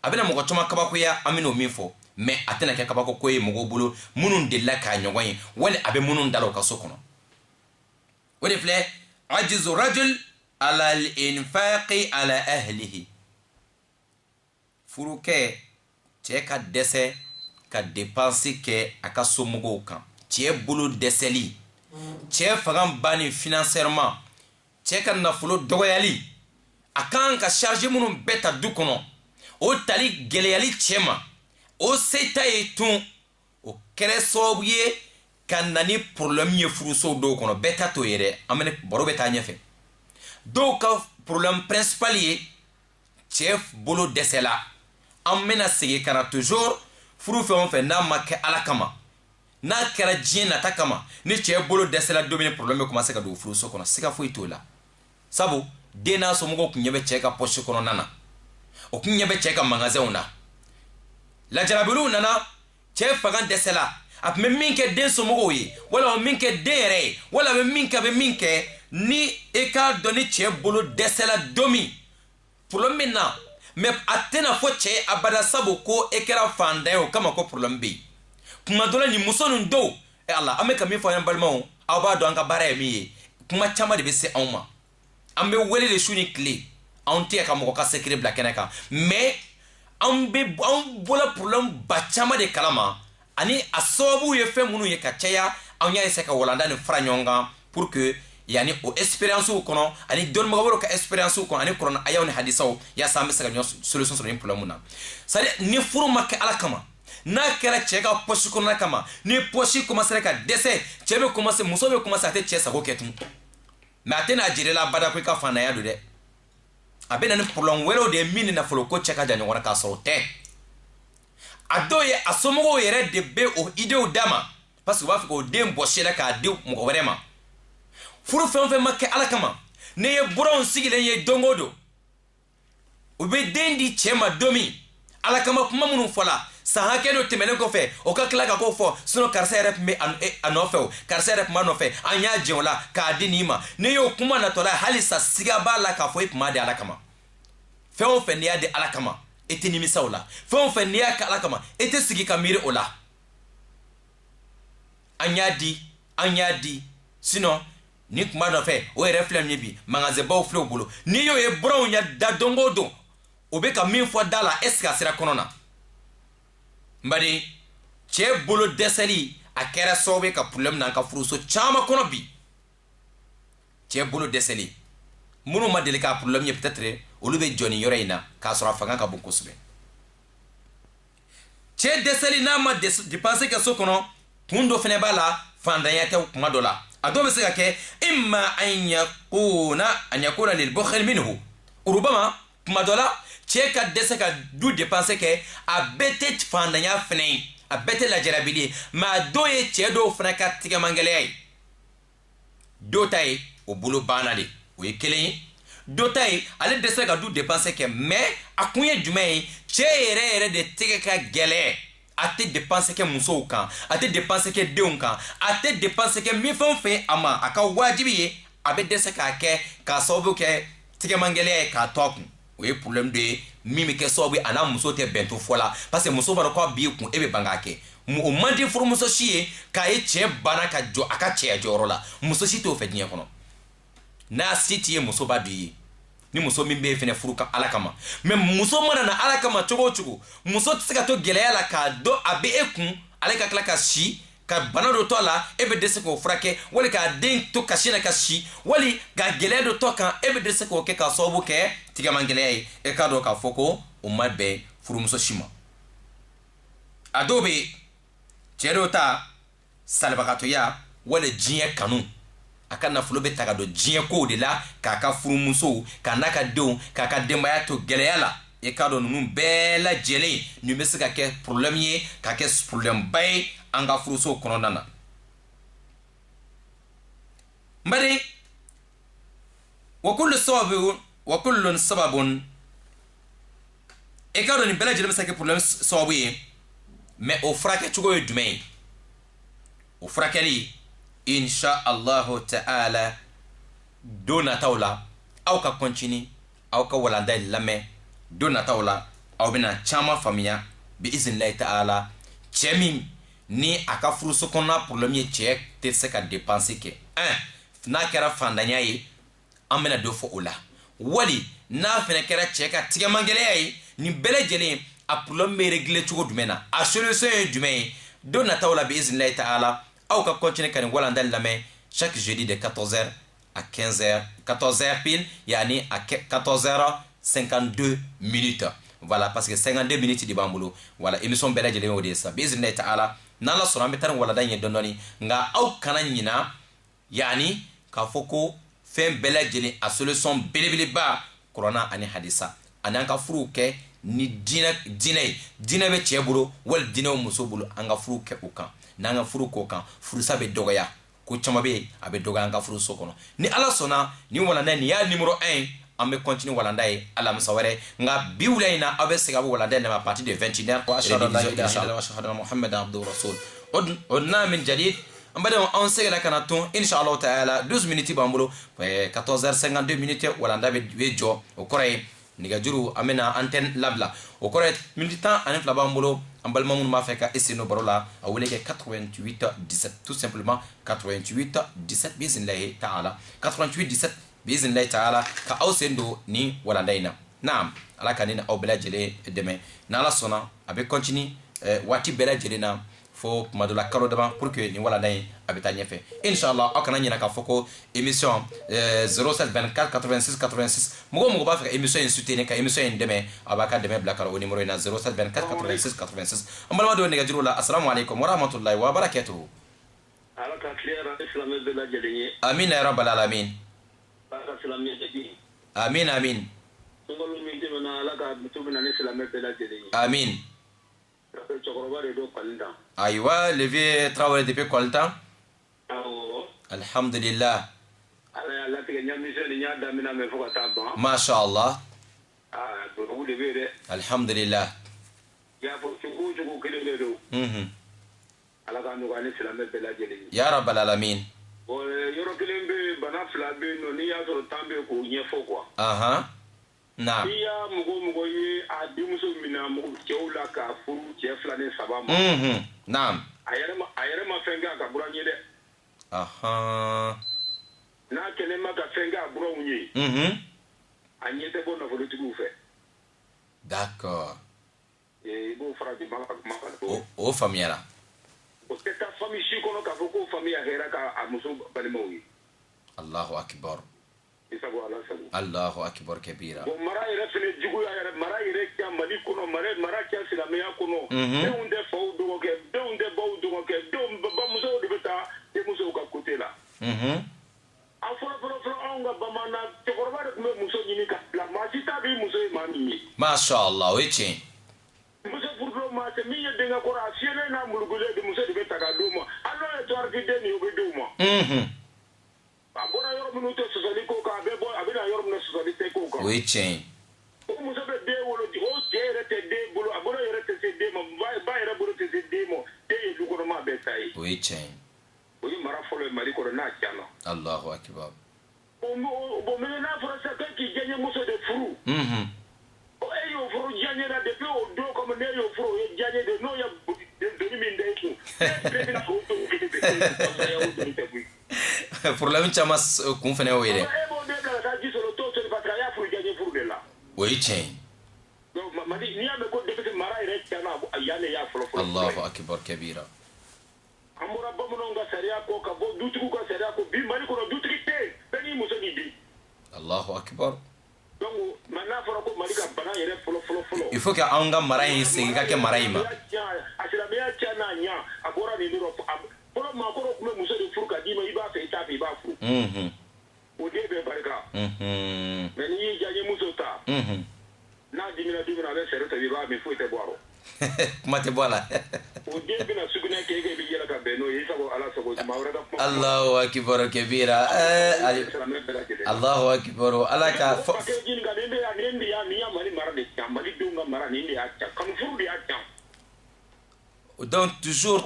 a bɛna mɔgɔ caman kabakoya an bɛna o min fɔ mais a tɛna kɛ kabako ko ye mɔgɔw bolo minnu delila k'a ɲɔgɔn ye wali a bɛ minnu da la u ka so kɔnɔ o de filɛ ajizu rajul ala al-infaqi ala ahlihi furukɛ cɛ ka dɛsɛ ka dépense kɛ a ka somɔgɔw kan cɛ bolo dɛsɛli cɛ fanga banni financièrement cɛ ka nafolo dɔgɔyali a kan ka charge minnu bɛɛ ta du kɔnɔ o tali gɛlɛyali cɛ ma o se ta ye tun o kɛra sababu ye ka na ni problème ye furusow dɔw kɔnɔ bɛɛ ta t'o ye dɛ an bɛ baro bɛ taa ɲɛfɛ dɔw ka problème principal ye cɛ bolo dɛsɛla an bɛna segin ka na toujours furu fɛn o fɛn n'a ma kɛ ala kama n'a kɛra diɲɛ nata kama ni cɛ bolo dɛsɛla don min problème bɛ commencer ka don furuso kɔnɔ siga foyi t'o la sabu den n'a somɔgɔw tun ɲɛ bɛ cɛ ka poche kɔnɔna na o kun ɲɛ bɛ cɛ ka magasinw na lajarabilu nana cɛ fanga dɛsɛla a tun bɛ min kɛ den somɔgɔw ye wala a bɛ min kɛ den yɛrɛ ye wala a bɛ min kɛ ni e k'a dɔn ni cɛ bolo dɛsɛla don min problème min na mais a tɛna fɔ cɛ abada sabu ko e kɛra fantan ye o kama ko problème bɛ yen kuma dɔ la nin muso ninnu dɔw ala an bɛ ka min fɔ an balimaw aw b'a dɔn an ka baara ye min ye kuma caman de bɛ se anw ma an bɛ wele de su ni tile anw tɛ ka mɔgɔ ka secret bila kɛnɛ kan mais an bɔla problème ba caman de kalama ani a sababu ye fɛn minnu ye ka caya anw y'a essayer ka walanda nin fara ɲɔgɔn kan pour que yani o expérience kɔnɔ ani dɔnnibagaw wɛrɛw ka expérience kɔnɔ ani kuranɛ ayaw ni hadisaw yaasa an bɛ se ka ɲɔgɔn solution sɔrɔ nin problème na c'est à dire ni furu ma kɛ ala kama n'a kɛra cɛ ka poche kɔnɔna kama ni poche commencera ka dɛsɛ cɛ bɛ commencer muso bɛ commencer a tɛ cɛ sago kɛ tun mais a tɛ n'a jira la bada ko i ka fantanya don dɛ a bɛ na ni problème wɛrɛw de ye min ni nafolo ko cɛ ka jan ɲɔgɔn na k'a sɔrɔ o tɛ a dɔw ye a somɔgɔw yɛrɛ de bɛ o idéw d'a ma parce que u b'a fɛ k'o den bɔsi la k'a di mɔgɔ wɛrɛ ma furu fɛn o fɛn ma kɛ ala kama ne ye buranw sigilen ye don o don u bɛ den di cɛ ma don min ala kama kuma minnu fɔla san hakɛ dɔ tɛmɛnen kɔfɛ o ka tila ka k'o fɔ sinon karisa yɛrɛ tun bɛ a nɔfɛ o karisa yɛrɛ tun b'a nɔfɛ an y'a jɛn o la k'a di nin ma ne y'o kuma natɔla ye halisa siga b'a la k'a fɔ e tun b'a di ala kama fɛn o fɛn n'i y'a di ala kama e tɛ nimisa o la fɛn o fɛn n'i y'a kɛ ala kama e tɛ sigi ka miiri o la an y'a di sinon ni tun b'a nɔfɛ o yɛrɛ filɛ min ye bi magasinbaw filɛ o bolo n'i y'o ye buranw ɲɛ da don o don o bɛ ka min fɔ da la est ce que a sera kɔnɔ na n baden cɛ bolo dɛsɛli a kɛra sababu ye ka problème na an ka furuso caman kɔnɔ bi cɛ bolo dɛsɛli minnu ma deli k'a problème ye peut-être olu bɛ jɔ nin yɔrɔ in na k'a sɔrɔ a fanga ka bon kosɛbɛ cɛ dɛsɛli n'a ma dépenser kɛ so kɔnɔ kun dɔ fɛnɛ b'a la fantanya tɛ kuma dɔ la a dɔw bɛ se ka kɛ imma an yakuna lil bukhli minhu urubama kuma dɔ la cɛ ka dɛsɛ ka du dépenser kɛ a bɛɛ tɛ fantanya fɛnɛ ye a bɛɛ tɛ lajarabili ye mais a dɔw ye cɛ dɔw fana ka tigɛmangɛlɛya ye dɔw ta ye o bolo banna de o ye kelen ye dɔw ta ye ale dɛsɛ ka du dépenser kɛ mais a kun ye jumɛn ye cɛ yɛrɛ de tɛgɛ ka gɛlɛn a tɛ dépenser kɛ musow kan a tɛ dépenser kɛ denw kan a tɛ dépenser kɛ min fɛn o fɛn a ma a ka wajibi ye a bɛ dɛsɛ k'a kɛ k'a sababu kɛ tigɛmangɛlɛya ye k'a to a kun o ye problème de ye min bɛ kɛ sababu ye a n'a muso tɛ bɛn to fɔ la parce que muso b'a dɔn k'a b'i kun e bɛ ban k'a kɛ o man di furumuso si ye k'a ye cɛ banna ka jɔ a ka cɛya jɔyɔrɔ la muso si t'o fɛ diɲɛ kɔnɔ n'a si t'i ye muso b'a dɔn i ye ni muso min bɛ fɛnɛ furu ka ala kama mais muso mana na ala kama cogo o cogo muso tɛ se ka to gɛlɛya la k'a dɔn a bɛ e kun ale ka tila ka si ka bana dɔ to a la e bɛ dɛsɛ k'o furakɛ wali k'a den to kasi na ka si wali ka gɛlɛya dɔ to kan e bɛ dɛsɛ k'o kɛ k'a sababu kɛ tigɛmangɛlɛya ye e k'a dɔn k'a fɔ ko o ma bɛn furumuso si ma a dɔw bɛ yen cɛ dɔw ta salibagatɔya wali diɲɛ kanu a ka nafolo bɛ ta ka don diɲɛ kow de la k'a ka furumusow k'a n'a ka denw k'a ka denbaya to gɛlɛya la e k'a dɔn ninnu bɛɛ lajɛlen nin bɛ se ka kɛ problème ye ka kɛ problème ba ye an ka furusow kɔnɔna na n baden wa kullu sababun e k'a dɔn nin bɛɛ lajɛlen bɛ se ka kɛ problème sababu ye mais o furakɛ cogo ye jumɛn ye o furakɛli insha allahu ta'ala don nataw la aw ka continue aw ka walanda lamɛn don nataw la aw bɛna caman faamuya bi iznillahi ta'ala cɛ min ni a ka furuso kɔnɔna problème ye cɛ tɛ se ka dépenser kɛ n'a kɛra fantanya ye an bɛna dɔ fɔ o la wali n'a fɛnɛ kɛra cɛ ka tigɛmangɛlɛya ye nin bɛɛ lajɛlen a problème bɛ régler cogo jumɛn na a solution ye jumɛn ye don nataw la bi iznillahi ta'ala aw ka continuer ka nin walanda lamɛn chaque jeudi de 14h à 15h 14h pile yani à 14h52 minutes voilà parce que 52 minutes de b'an bolo voilà émission bɛɛ lajɛlen o de ye sa bi iznillahi ta'ala n'ala sɔnna an bɛ taa nin walanda in ye dɔɔni dɔɔni nka aw kana ɲina yani k'a fɔ ko fɛn bɛɛ lajɛlen a solution belebeleba kuranna ani hadisa ani an ka furuw kɛ ni diinɛ ye diinɛ bɛ cɛ bolo wali diinɛ bɛ muso bolo an ka furuw kɛ o kan n'an ka furu k'o kan furusa bɛ dɔgɔya ko caman bɛ yen a bɛ dɔgɔya an ka furuso kɔnɔ ni ala sɔnna nin walanda nin y'a numéro 1 ye an bɛ continue walanda ye alamisa wɛrɛ nka bi wula in na aw bɛ se ka bɔ walanda in na à partir de 21h ashhadu anna muhammadan abduhu rasul udna min jadid an badenw an seginna ka na tun inshallah taala 12 minutes b'an bolo 14h52 minutes walanda bɛ jɔ o kɔrɔ ye nɛgɛjuru an bɛna antenne labila o kɔrɔ ye minute 12 b'an bolo an balima minnu b'a fɛ ka essayer no baro la a wele kɛ 88 17 tout simplement 88 17 bisimilahi taala 88 17 bisimilahi taala ka aw sen don ni walanda in na naam ala ka ni aw bɛɛ lajɛlen dɛmɛ n'ala sɔnna a bɛ continue waati bɛɛ lajɛlen na fo kuma dɔ la kalo dama pour que ni walanda in a bɛ taa ɲɛfɛ inshallah aw kana ɲinɛ k'a fɔ ko émission 07 24 86 86 mɔgɔ mɔgɔ b'a fɛ ka émission in soutenir ka émission in dɛmɛ a b'a ka dɛmɛ bila ka na o numéro in na 07 24 86 86 an balima dɔw nɛgɛjuru la assalamu alaikum wa rahmatullahi wa barakatuhu ala ka tilera islamɛ bɛɛ lajɛlen ye amin ya rabbal alamin ala ka silamɛ jigi amin amin sunkalo min tɛmɛna ala ka muso bɛna ni silamɛ bɛɛ lajɛlen ye amin cɛkɔrɔba de don Kɔlintan ayiwa le vieux Traoré depuis Kɔlintan awɔ alhamdulillah ala y'a latigɛ ɲamisɛn ni y'a daminɛ mɛn fo ka taa ban masha Allah duwawu de bɛ yen dɛ alhamdulillah i y'a fɔ cogo o cogo kelen de don ala ka nɔgɔya ni silamɛ bɛɛ lajɛlen ye ya rabbal alamin yɔrɔ kelen bɛ yen bana fila bɛ yen nɔ n'i y'a sɔrɔ temps bɛ yen k'o ɲɛfɔ quoi naam n'i y'a mɔgɔ ye a denmuso minɛ cɛw la ka furu cɛ 2 ni 3 ma naam a yɛrɛ ma fɛn kɛ a ka buran ye dɛ n'a kɛnɛ ma ka fɛn kɛ a buranw ye a ɲɛ tɛ bɔ nafolotigiw fɛ d'accord i b'o fara jama ka kuma kan o faamuyara o tɛ taa famille si kɔnɔ k'a fɔ ko famille a hɛrɛ ka a muso balimaw ye allahu akbar isago ala sago allahu akbar kabira bon mara yɛrɛ fɛnɛ juguya yɛrɛ mara yɛrɛ kɛ mali kɔnɔ mara kɛ silamɛya kɔnɔ denw tɛ faw dɔgɔkɛ denw tɛ baw dɔgɔkɛ bamusow de bɛ taa denmusow ka côté la a fɔlɔ anw ka bamanan cɛkɔrɔba de tun bɛ muso ɲini ka bila maa si t'a b'i muso ye maa min ye masha Allah o ye tiɲɛ muso furudon maa tɛ min ye denkɛ kɔrɔ a fiyɛlen n'a mulukulen de muso de bɛ ta ka d'u ma hali n'o ye tuwariki den nin o bɛ d'u ma a bɔra yɔrɔ minnu tɛ sɔsɔli ko kan a bɛna yɔrɔ minnu sɔsɔli tɛ ko kan o ye tiɲɛ o muso bɛ den wolo o cɛ yɛrɛ tɛ den bolo a bolo yɛrɛ tɛ se den ma ba yɛrɛ bolo tɛ se den ma den ye dukɔnɔma bɛɛ ta ye o ye tiɲɛ o ye mara fɔlɔ ye mali kɔnɔ n'a tiɲɛna allahu akbar bon mais n'a fɔra sisan k'e k'i diyaɲɛ muso de furu e y'o furu diyaɲɛ na depuis o don comme ne y'o furu o ye diyaɲɛ de n'o ye doni min da i kun e bɛna o don kelen de o doni tɛ bɔ yen problème caman kun fɛnɛ y'o ye dɛ e b'o den bila ka taa ji sɔrɔ t'o sɔrɔ parce que a y'a furu diyaɲɛ furu de la o ye tiɲɛ donc mali n'i y'a mɛn ko denmisɛn mara yɛrɛ tiɲɛna yan de y'a fɔlɔ fɔlɔ allahu akbar kabira an bɔra bamananw ka sariya kɔ ka bɔ dutigiw ka sariya kɔ bi mali kɔnɔ dutigi tɛ yen bɛɛ n'i muso n'i den allahu akbar donc n'a fɔra ko mali ka bana yɛrɛ fɔlɔ il faut que an ka mara in segin ka kɛ mara in ma a silamɛya tiɲɛ n'a ɲɛ a bɔra nin yɔrɔ fɔlɔ maakɔrɔw tun bɛ muso de furu ka d'i ma i b'a fɛ i t'a fɛ i b'a furu o den bɛɛ barika mais n'i y'i diyaɲɛ muso ta n'a dimina don min a bɛ sɛrɛ ta i b'a min foyi tɛ bɔ a rɔ kuma tɛ bɔ a la o den bɛna sugunɛ kɛ i bɛ yɛlɛ ka bɛn n'o ye i sago ala sago maa wɛrɛ ka kuma allahu akbar kabira allahu akbar ala ka fɔ nin y'a mali mara de tiɲɛ mali denw ka mara nin de y'a tiɲɛ kanu furu de y'a tiɲɛ donc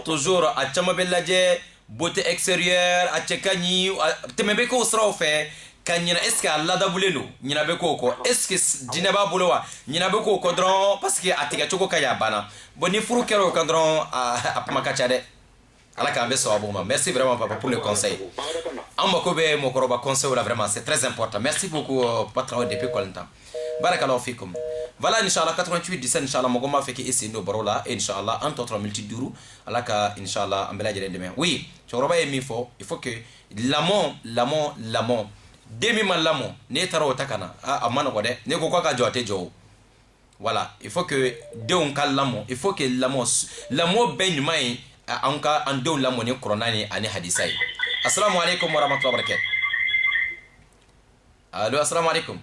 toujours a caman bɛ lajɛ beauté extérieure a cɛ ka ɲi tɛmɛ bɛ k'o siraw fɛ ka ɲina est ce que a ladabulen don ɲina bɛ k'o kɔ est ce que jinɛ b'a bolo wa ɲina bɛ k'o kɔ dɔrɔn parce que a tigɛ cogo ka ɲi a banna bon ni furu kɛra o kan dɔrɔn a kuma ka ca dɛ ala k'an bɛ sababu ma merci vraiment papa pour le conseil an mako bɛ mɔgɔkɔrɔba conseil la vraiment c'est très important merci beaucoup patron depuis Kɔlintan barakallahu fikum voilà inchallah 88 17 inchallah mɔgɔ m'a fɛ k'i sen don baro la inchallah an tɔ tora minute 5 ala ka inchallah an bɛɛ lajɛlen dɛmɛ oui cɛkɔrɔba ye min fɔ il faut que lamɔ den min ma lamɔ n'e taara o ta ka na a ma nɔgɔ dɛ ne ko k'a ka jɔ a tɛ jɔ o voilà il faut que denw ka lamɔ il faut que lamɔ bɛɛ ɲuman ye an denw lamɔ ni kuranɛ ni ani hadisa ye assalamu alaikum warahmatullahi wabarakatuh allo assalamu alaikum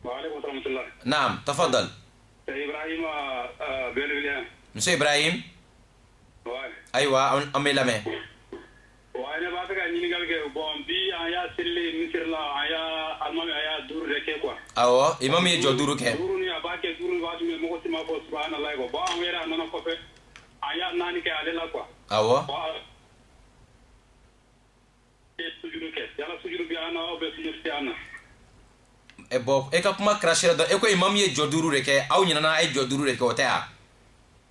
waalaikum salam naam tafadal Ibrahim monsieur Ibrahim ouais aywa an bɛ lamɛn ouais ne b'a b'a fɛ ka ɲininkali kɛ bon bi an y'a selilen misiri la an y'a alimami a y'a 5 de kɛ quoi. awɔ imam ye jɔ 5 kɛ. 5 ni a b'a kɛ 5 waati min mɔgɔ si ma fɔ subahanallahi quoi bon an yɛrɛ a nana kɔfɛ an y'a 4 kɛ ale la quoi. awɔ. sujuru kɛ yala sujuru bi an na aw bɛ sujuru tɛ an na. bon e ka kuma crashera dɔ e ko imam ye jɔ 5 de kɛ aw ɲinana a ye jɔ 5 de kɛ o tɛ ya.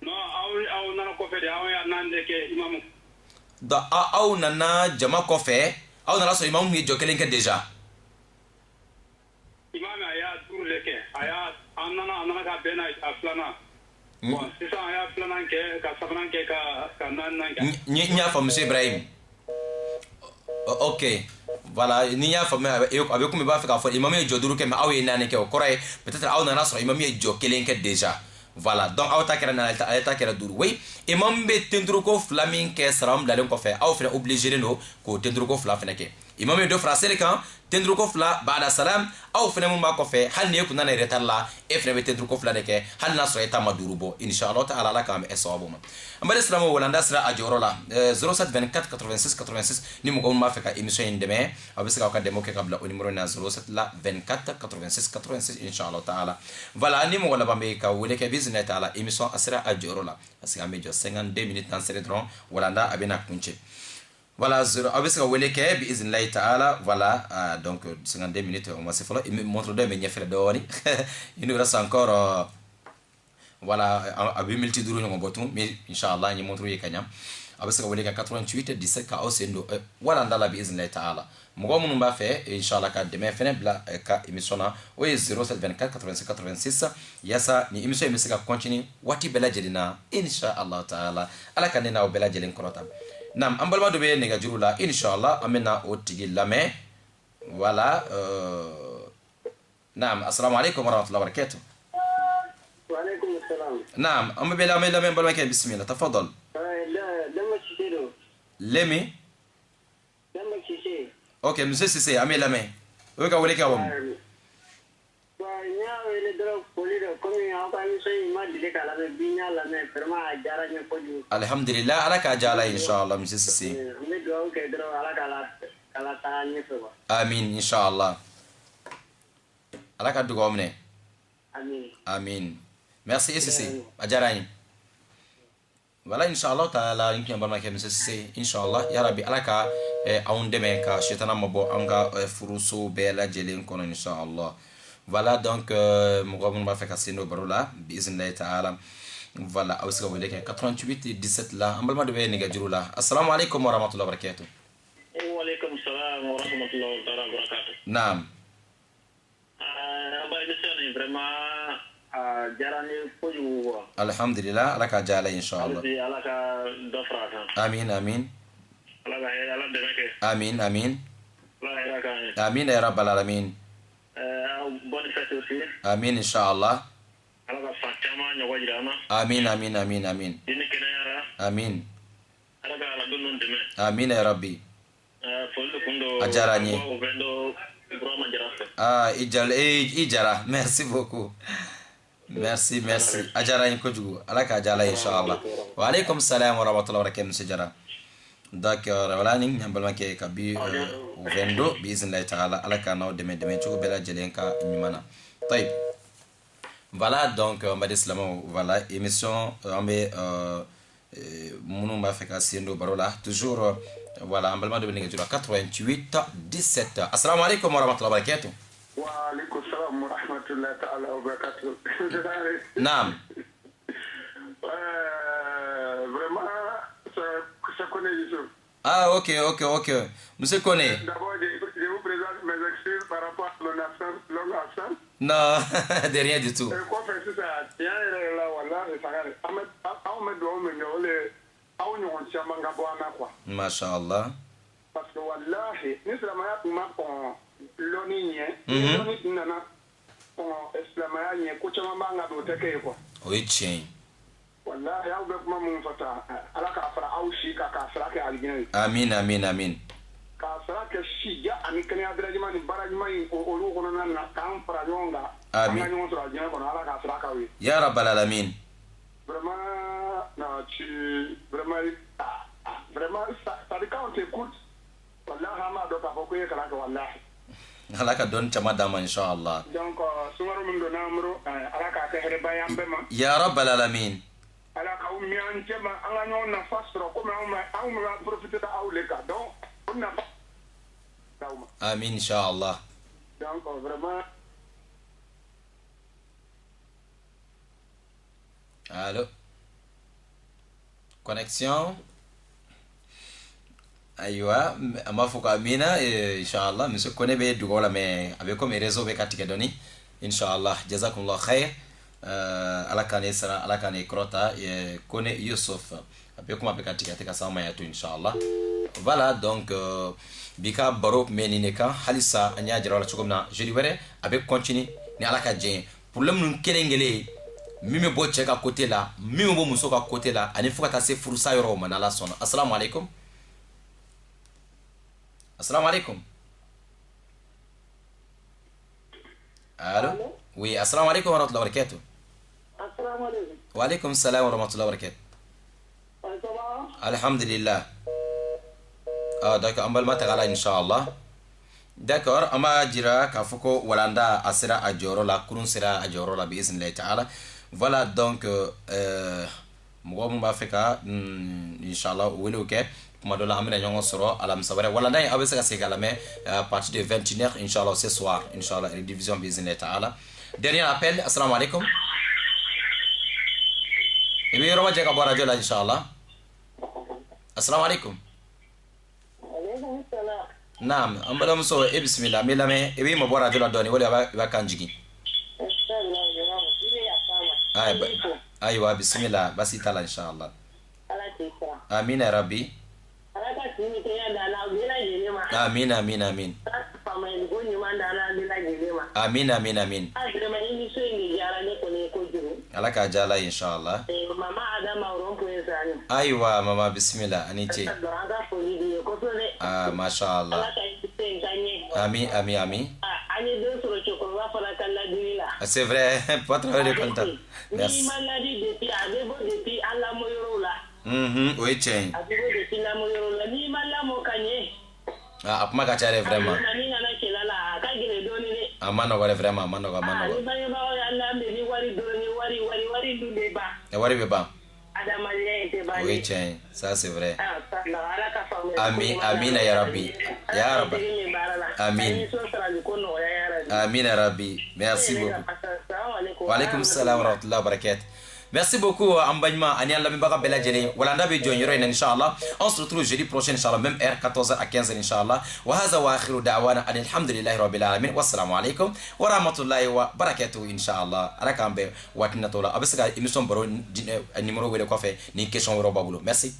non aw nana kɔfɛ de aw y'a 4 de kɛ imamu. donc aw nana jama kɔfɛ aw nana sɔrɔ imam ye jɔ 1 kɛ déjà. imam a y'a 5 de kɛ a nana ka bɛn a 2nan. bon sisan a y'a 2nan kɛ ka 3nan kɛ ka 4nan kɛ. n y'a faamu monsieur Ibrahim. ok voilà ni y'a faamu a bɛ komi i b'a fɛ k'a fɔ imam ye jɔ 5 kɛ mais aw ye 4 kɛ o kɔrɔ ye peut-être aw nana sɔrɔ imam ye jɔ 1 kɛ déjà. voilà donc aw ta kɛra 4 ale ta kɛra 5 oui imam bɛ tenturuko 2 min kɛ salamu bilalen kɔfɛ aw fɛnɛ obligé don k'o tenturuko 2 fɛnɛ kɛ imam ye dɔ fara seli kan tenturuko 2 ba'da salam aw fɛnɛ mun b'a kɔfɛ hali ni e kun nana retard la e fɛnɛ bɛ tenturuko 2 de kɛ hali n'a sɔrɔ e ta ma 5 bɔ inshallah ta'ala ala k'an bɛ sababu ma an bɛ silamɛw walanda sira a jɔyɔrɔ la 07 24 86 86 ni mɔgɔ min b'a fɛ ka émission in dɛmɛ a bɛ se k'aw ka dɛmɛ kɛ ka bila o numéro na 07 la 24 86 86 inshallah ta'ala voilà ni mɔgɔ laban bɛ ka wele kɛ bisimilahi ta'ala émission a sira a jɔyɔrɔ la parce que an bɛ jɔ 52 minutes an sere dɔrɔn walanda a bɛ na kuncɛ voilà a bɛ se ka wele kɛ bisimilahi ta'ala voilà donc 52 minutes on ma se fɔlɔ montre dɔ in bɛ ɲɛfɛ dɔɔni il nous reste encore voilà a bɛ minute 5 ɲɔgɔn bɔ tun mais inshallah ni montre ye ka ɲa a bɛ se ka wele kɛ 88 17 ka aw sen don walanda la bisimilahi ta'ala mɔgɔ minnu b'a fɛ inshallah ka dɛmɛ fɛnɛ bila ka émission na o ye 07 24 86 86 yaasa ni émission in bɛ se ka continuer waati bɛɛ lajɛlen na inshallah ta'ala ala ka ne n'aw bɛɛ lajɛlen kɔrɔta naam an balima dɔ bɛ nɛgɛjuru la inshallah an bɛ na o tigi lamɛn voilà naam assalamu alaikum warahmatullahi wabarakatuh. wa alaikum assalam. naam an bɛ lamɛn balimakɛ bismillah tafadal. Lemi. Ok, monsieur Sissé, amé la main. Où est-ce que vous voulez qu'on alhamdulillah, ala ka jala inshallah, monsieur Sissé. Amin, inshallah. Ala ka dugaw minɛ. Amin. Merci Sissé. Ajarani. Voilà inshallah taala in kiyamba ma kemse se inshallah ya rabbi alaka awun deme ka shetana mabo anga furuso be la jelen kono inshallah voilà donc mo ba fa ka sino barola bi iznillah taala voilà awska wele 88 17 la ambal ma de be nega jurula assalamu alaikum wa rahmatullahi wa barakatuh. Wa alaikum assalam wa rahmatullahi wa barakatuh. Naam. Ba ni vraiment jarani kojugu quoi. Alhamdulillah ala ka jala inshallah. Ala ka dofra kan. Amin amin. Ala deme ke. Amin amin. Ala ka. Amin ya rabbal alamin. Bonne fête aussi. Amin inshallah. Ala ka fatama nyago jirana. Amin amin amin amin. Dini kenayara. Amin. Ala ka ala dunun deme. Amin ya rabbi. Follo kundo. Ajarani. Vendo Ibrahima Jarafé. Ijara merci beaucoup. Merci ajara in kojugu ala ka jala inshallah wa alaikum salam wa rahmatullahi wa barakatuh monsieur Jara d'accord wala ni nyambal make ka bi vendo bi iznillah taala ala ka naw deme chugo bela jelen ka nyumana tayib voilà donc on va islamo voilà émission ambe munu ba feka siendo barola toujours voilà ambalma de benga jura 88 17 assalamu alaikum wa rahmatullahi wa barakatuh. Wa alaikum salam wa rahmatullahi ta'ala wa barakatuh. Naam. Vraiment, ça connaît Youssouf. Ah, ok. Monsieur connaît. D'abord, je vous présente mes excuses par rapport à longue absence. Non, de rien du tout. Quoi faire ça? Tiens, là, voilà, ça regarde. On me doit me dire, on y a un gabouana quoi. Masha'Allah. Parce que wallahi, nous sommes là pour m'apprendre. Loni nana islamaya nye ko chama banga do take ko oui tiens wallahi aw be kuma mun fata ala ka fara aw shi ka fara ke aljina amin ka fara ke shi ja ani kan ya drajima ni barajima o lu kono na kan fara yonga amin ngani won aljina kono ala ka fara ka wi ya rabbal alamin vraiment na tu vraiment ça quand on t'écoute ko e kala ko wallahi ala ka don chama dama inshallah donc sumaru min do namro ala ka ta here bayambe ma ya rabbal alamin ala ka ummi an jema anga non na fasro ko ma profiter da awle ka donc on na amin inshallah donc vraiment allô connexion aywa ama fuka amina inshallah monsieur kone be dugola mais avec comme réseau be katika doni inshallah jazakumullah khair ala kane sara ala kane krota kone yusuf avec comme be katika tika sama ya tu inshallah voilà donc bika barok menine kan halisa anya jara wala chukumna jeudi were avec continue ni ala ka jen problème nun kelengele mimi bo cheka côté là mimi bo muso ka côté là ani fuka ta se furusa yoro manala sona assalamu alaikum. Assalamu alaikum. Allô? Oui, assalamu alaikum wa rahmatullahi wa barakatuh. assalamu alaikum. Wa alaikum salam wa rahmatullahi wa barakatuh. Alhamdulillah. D'accord, on va le mettre là inshallah. D'accord, ama jira kafuko walanda asira ajoro la kurun sira ajoro la biiznillah ta'ala. Voilà donc mo ba feka inshallah wele okay. Kuma dola amina nyongo soro alam sabare wala ndai abese ka segala mais à partir de 21h inshallah ce soir inshallah division biiznillah ta'ala. Dernier appel, assalamu alaikum. Ibi roma jeka bo radio la inshallah. Assalamu alaikum. Alaikum salam. Naam, ambala muso bismillah milame ibi mo bo radio la doni wala ba kanjigi. Aywa bismillah basi tala inshallah. Amin ya rabbi. Amin amin amin. Amin amin amin. Ala ka jala inshallah. Aywa mama bismillah aniche. Masha Allah. Amin amin amin. C'est vrai, pas travailler de contact. Merci. Oui, tiens. Apma ka chare vraiment. Amano gore vraiment, amano gore. Wari beba. Oui, tiens, ça c'est vrai. Amin, amin ya Rabbi. Ya Rabbi. Amin. Amin ya Rabbi. Merci beaucoup. Wa alaikum salam wa rahmatullahi wa barakatuh. Merci beaucoup Ambagma Ani Allah Mbaka Bela Jeli Walanda be join yoro inshallah. On se retrouve jeudi prochain inshallah même heure 14h à 15h inshallah. Wa hadha wa akhiru da'wana alhamdulillahi rabbil alamin. Wassalamu alaikum wa rahmatullahi wa barakatuh inshallah. Arakambe watina tola abesaka émission baro numéro wele ko fe ni question woro babulo. Merci.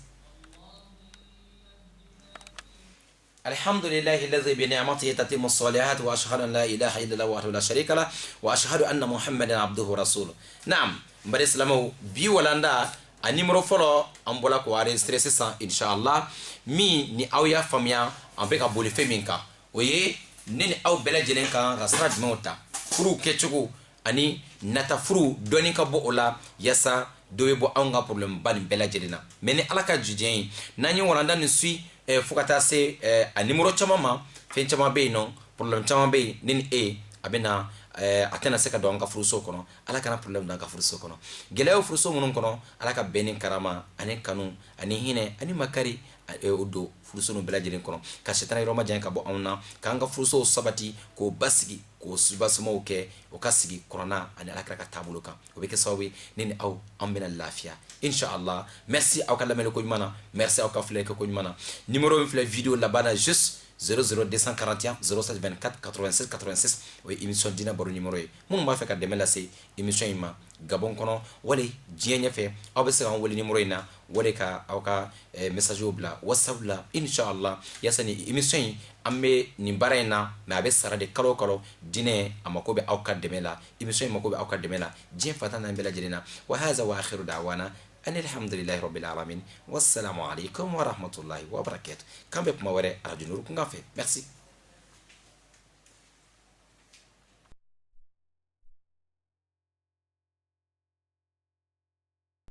الحمد لله الذي بنعمته تتم الصالحات واشهد ان لا اله الا الله وحده لا شريك له واشهد ان محمدا عبده ورسوله. نعم mbare islamo bi walanda a numéro folo an bola ko enregistrer sisan inshallah mi ni aw ya famia an be ka boli fe min kan o ye ne ni aw bɛɛ lajɛlen kan ka sira jumɛnw ta furu kɛcogo ani nata furu dɔɔni ka bɔ o la yasa dɔ bɛ bɔ anw ka problème ba nin bɛɛ lajɛlen na mais ni ala ka jujɛn ye n'an ye walanda nin suit fo ka taa se a numéro caman ma fɛn caman bɛ yen nɔ problème caman bɛ yen ne ni e a bɛ na a tɛna se ka don an ka furuso kɔnɔ ala kana problème don an ka furuso kɔnɔ gɛlɛyaw furuso minnu kɔnɔ ala ka bɛn ni karama ani kanu ani hinɛ ani makari o don furuso ninnu bɛɛ lajɛlen kɔnɔ ka sitana yɔrɔ ma janya ka bɔ anw na k'an ka furusow sabati k'o basigi k'o subasimaw kɛ o ka sigi kɔnɔna ani alakira ka taabolo kan o bɛ kɛ sababu ye ne ni aw an bɛna lafiya inshallah merci aw ka lamɛnni ko ɲuman na merci aw ka filɛli kɛ ko ɲuman na numéro min filɛ video laban na juste 00241 07 24 86 86 o ye émission dina baro numéro ye minnu b'a fɛ ka dɛmɛ lase émission in ma gabon kɔnɔ wali diɲɛ ɲɛfɛ aw bɛ se k'an wele numéro in na wali ka aw ka message bila whatsapp la inshallah yasa ni émission in an bɛ nin baara in na mais a bɛ sara de kalo o kalo dinɛ a mako bɛ aw ka dɛmɛ la émission in mako bɛ aw ka dɛmɛ la diɲɛ fatan n'an bɛɛ lajɛlen na wa haza wa akhiru da'wana أن الحمد لله رب العالمين والسلام عليكم ورحمة الله وبركاته كم بكم ورا رجل نوركم غافي merci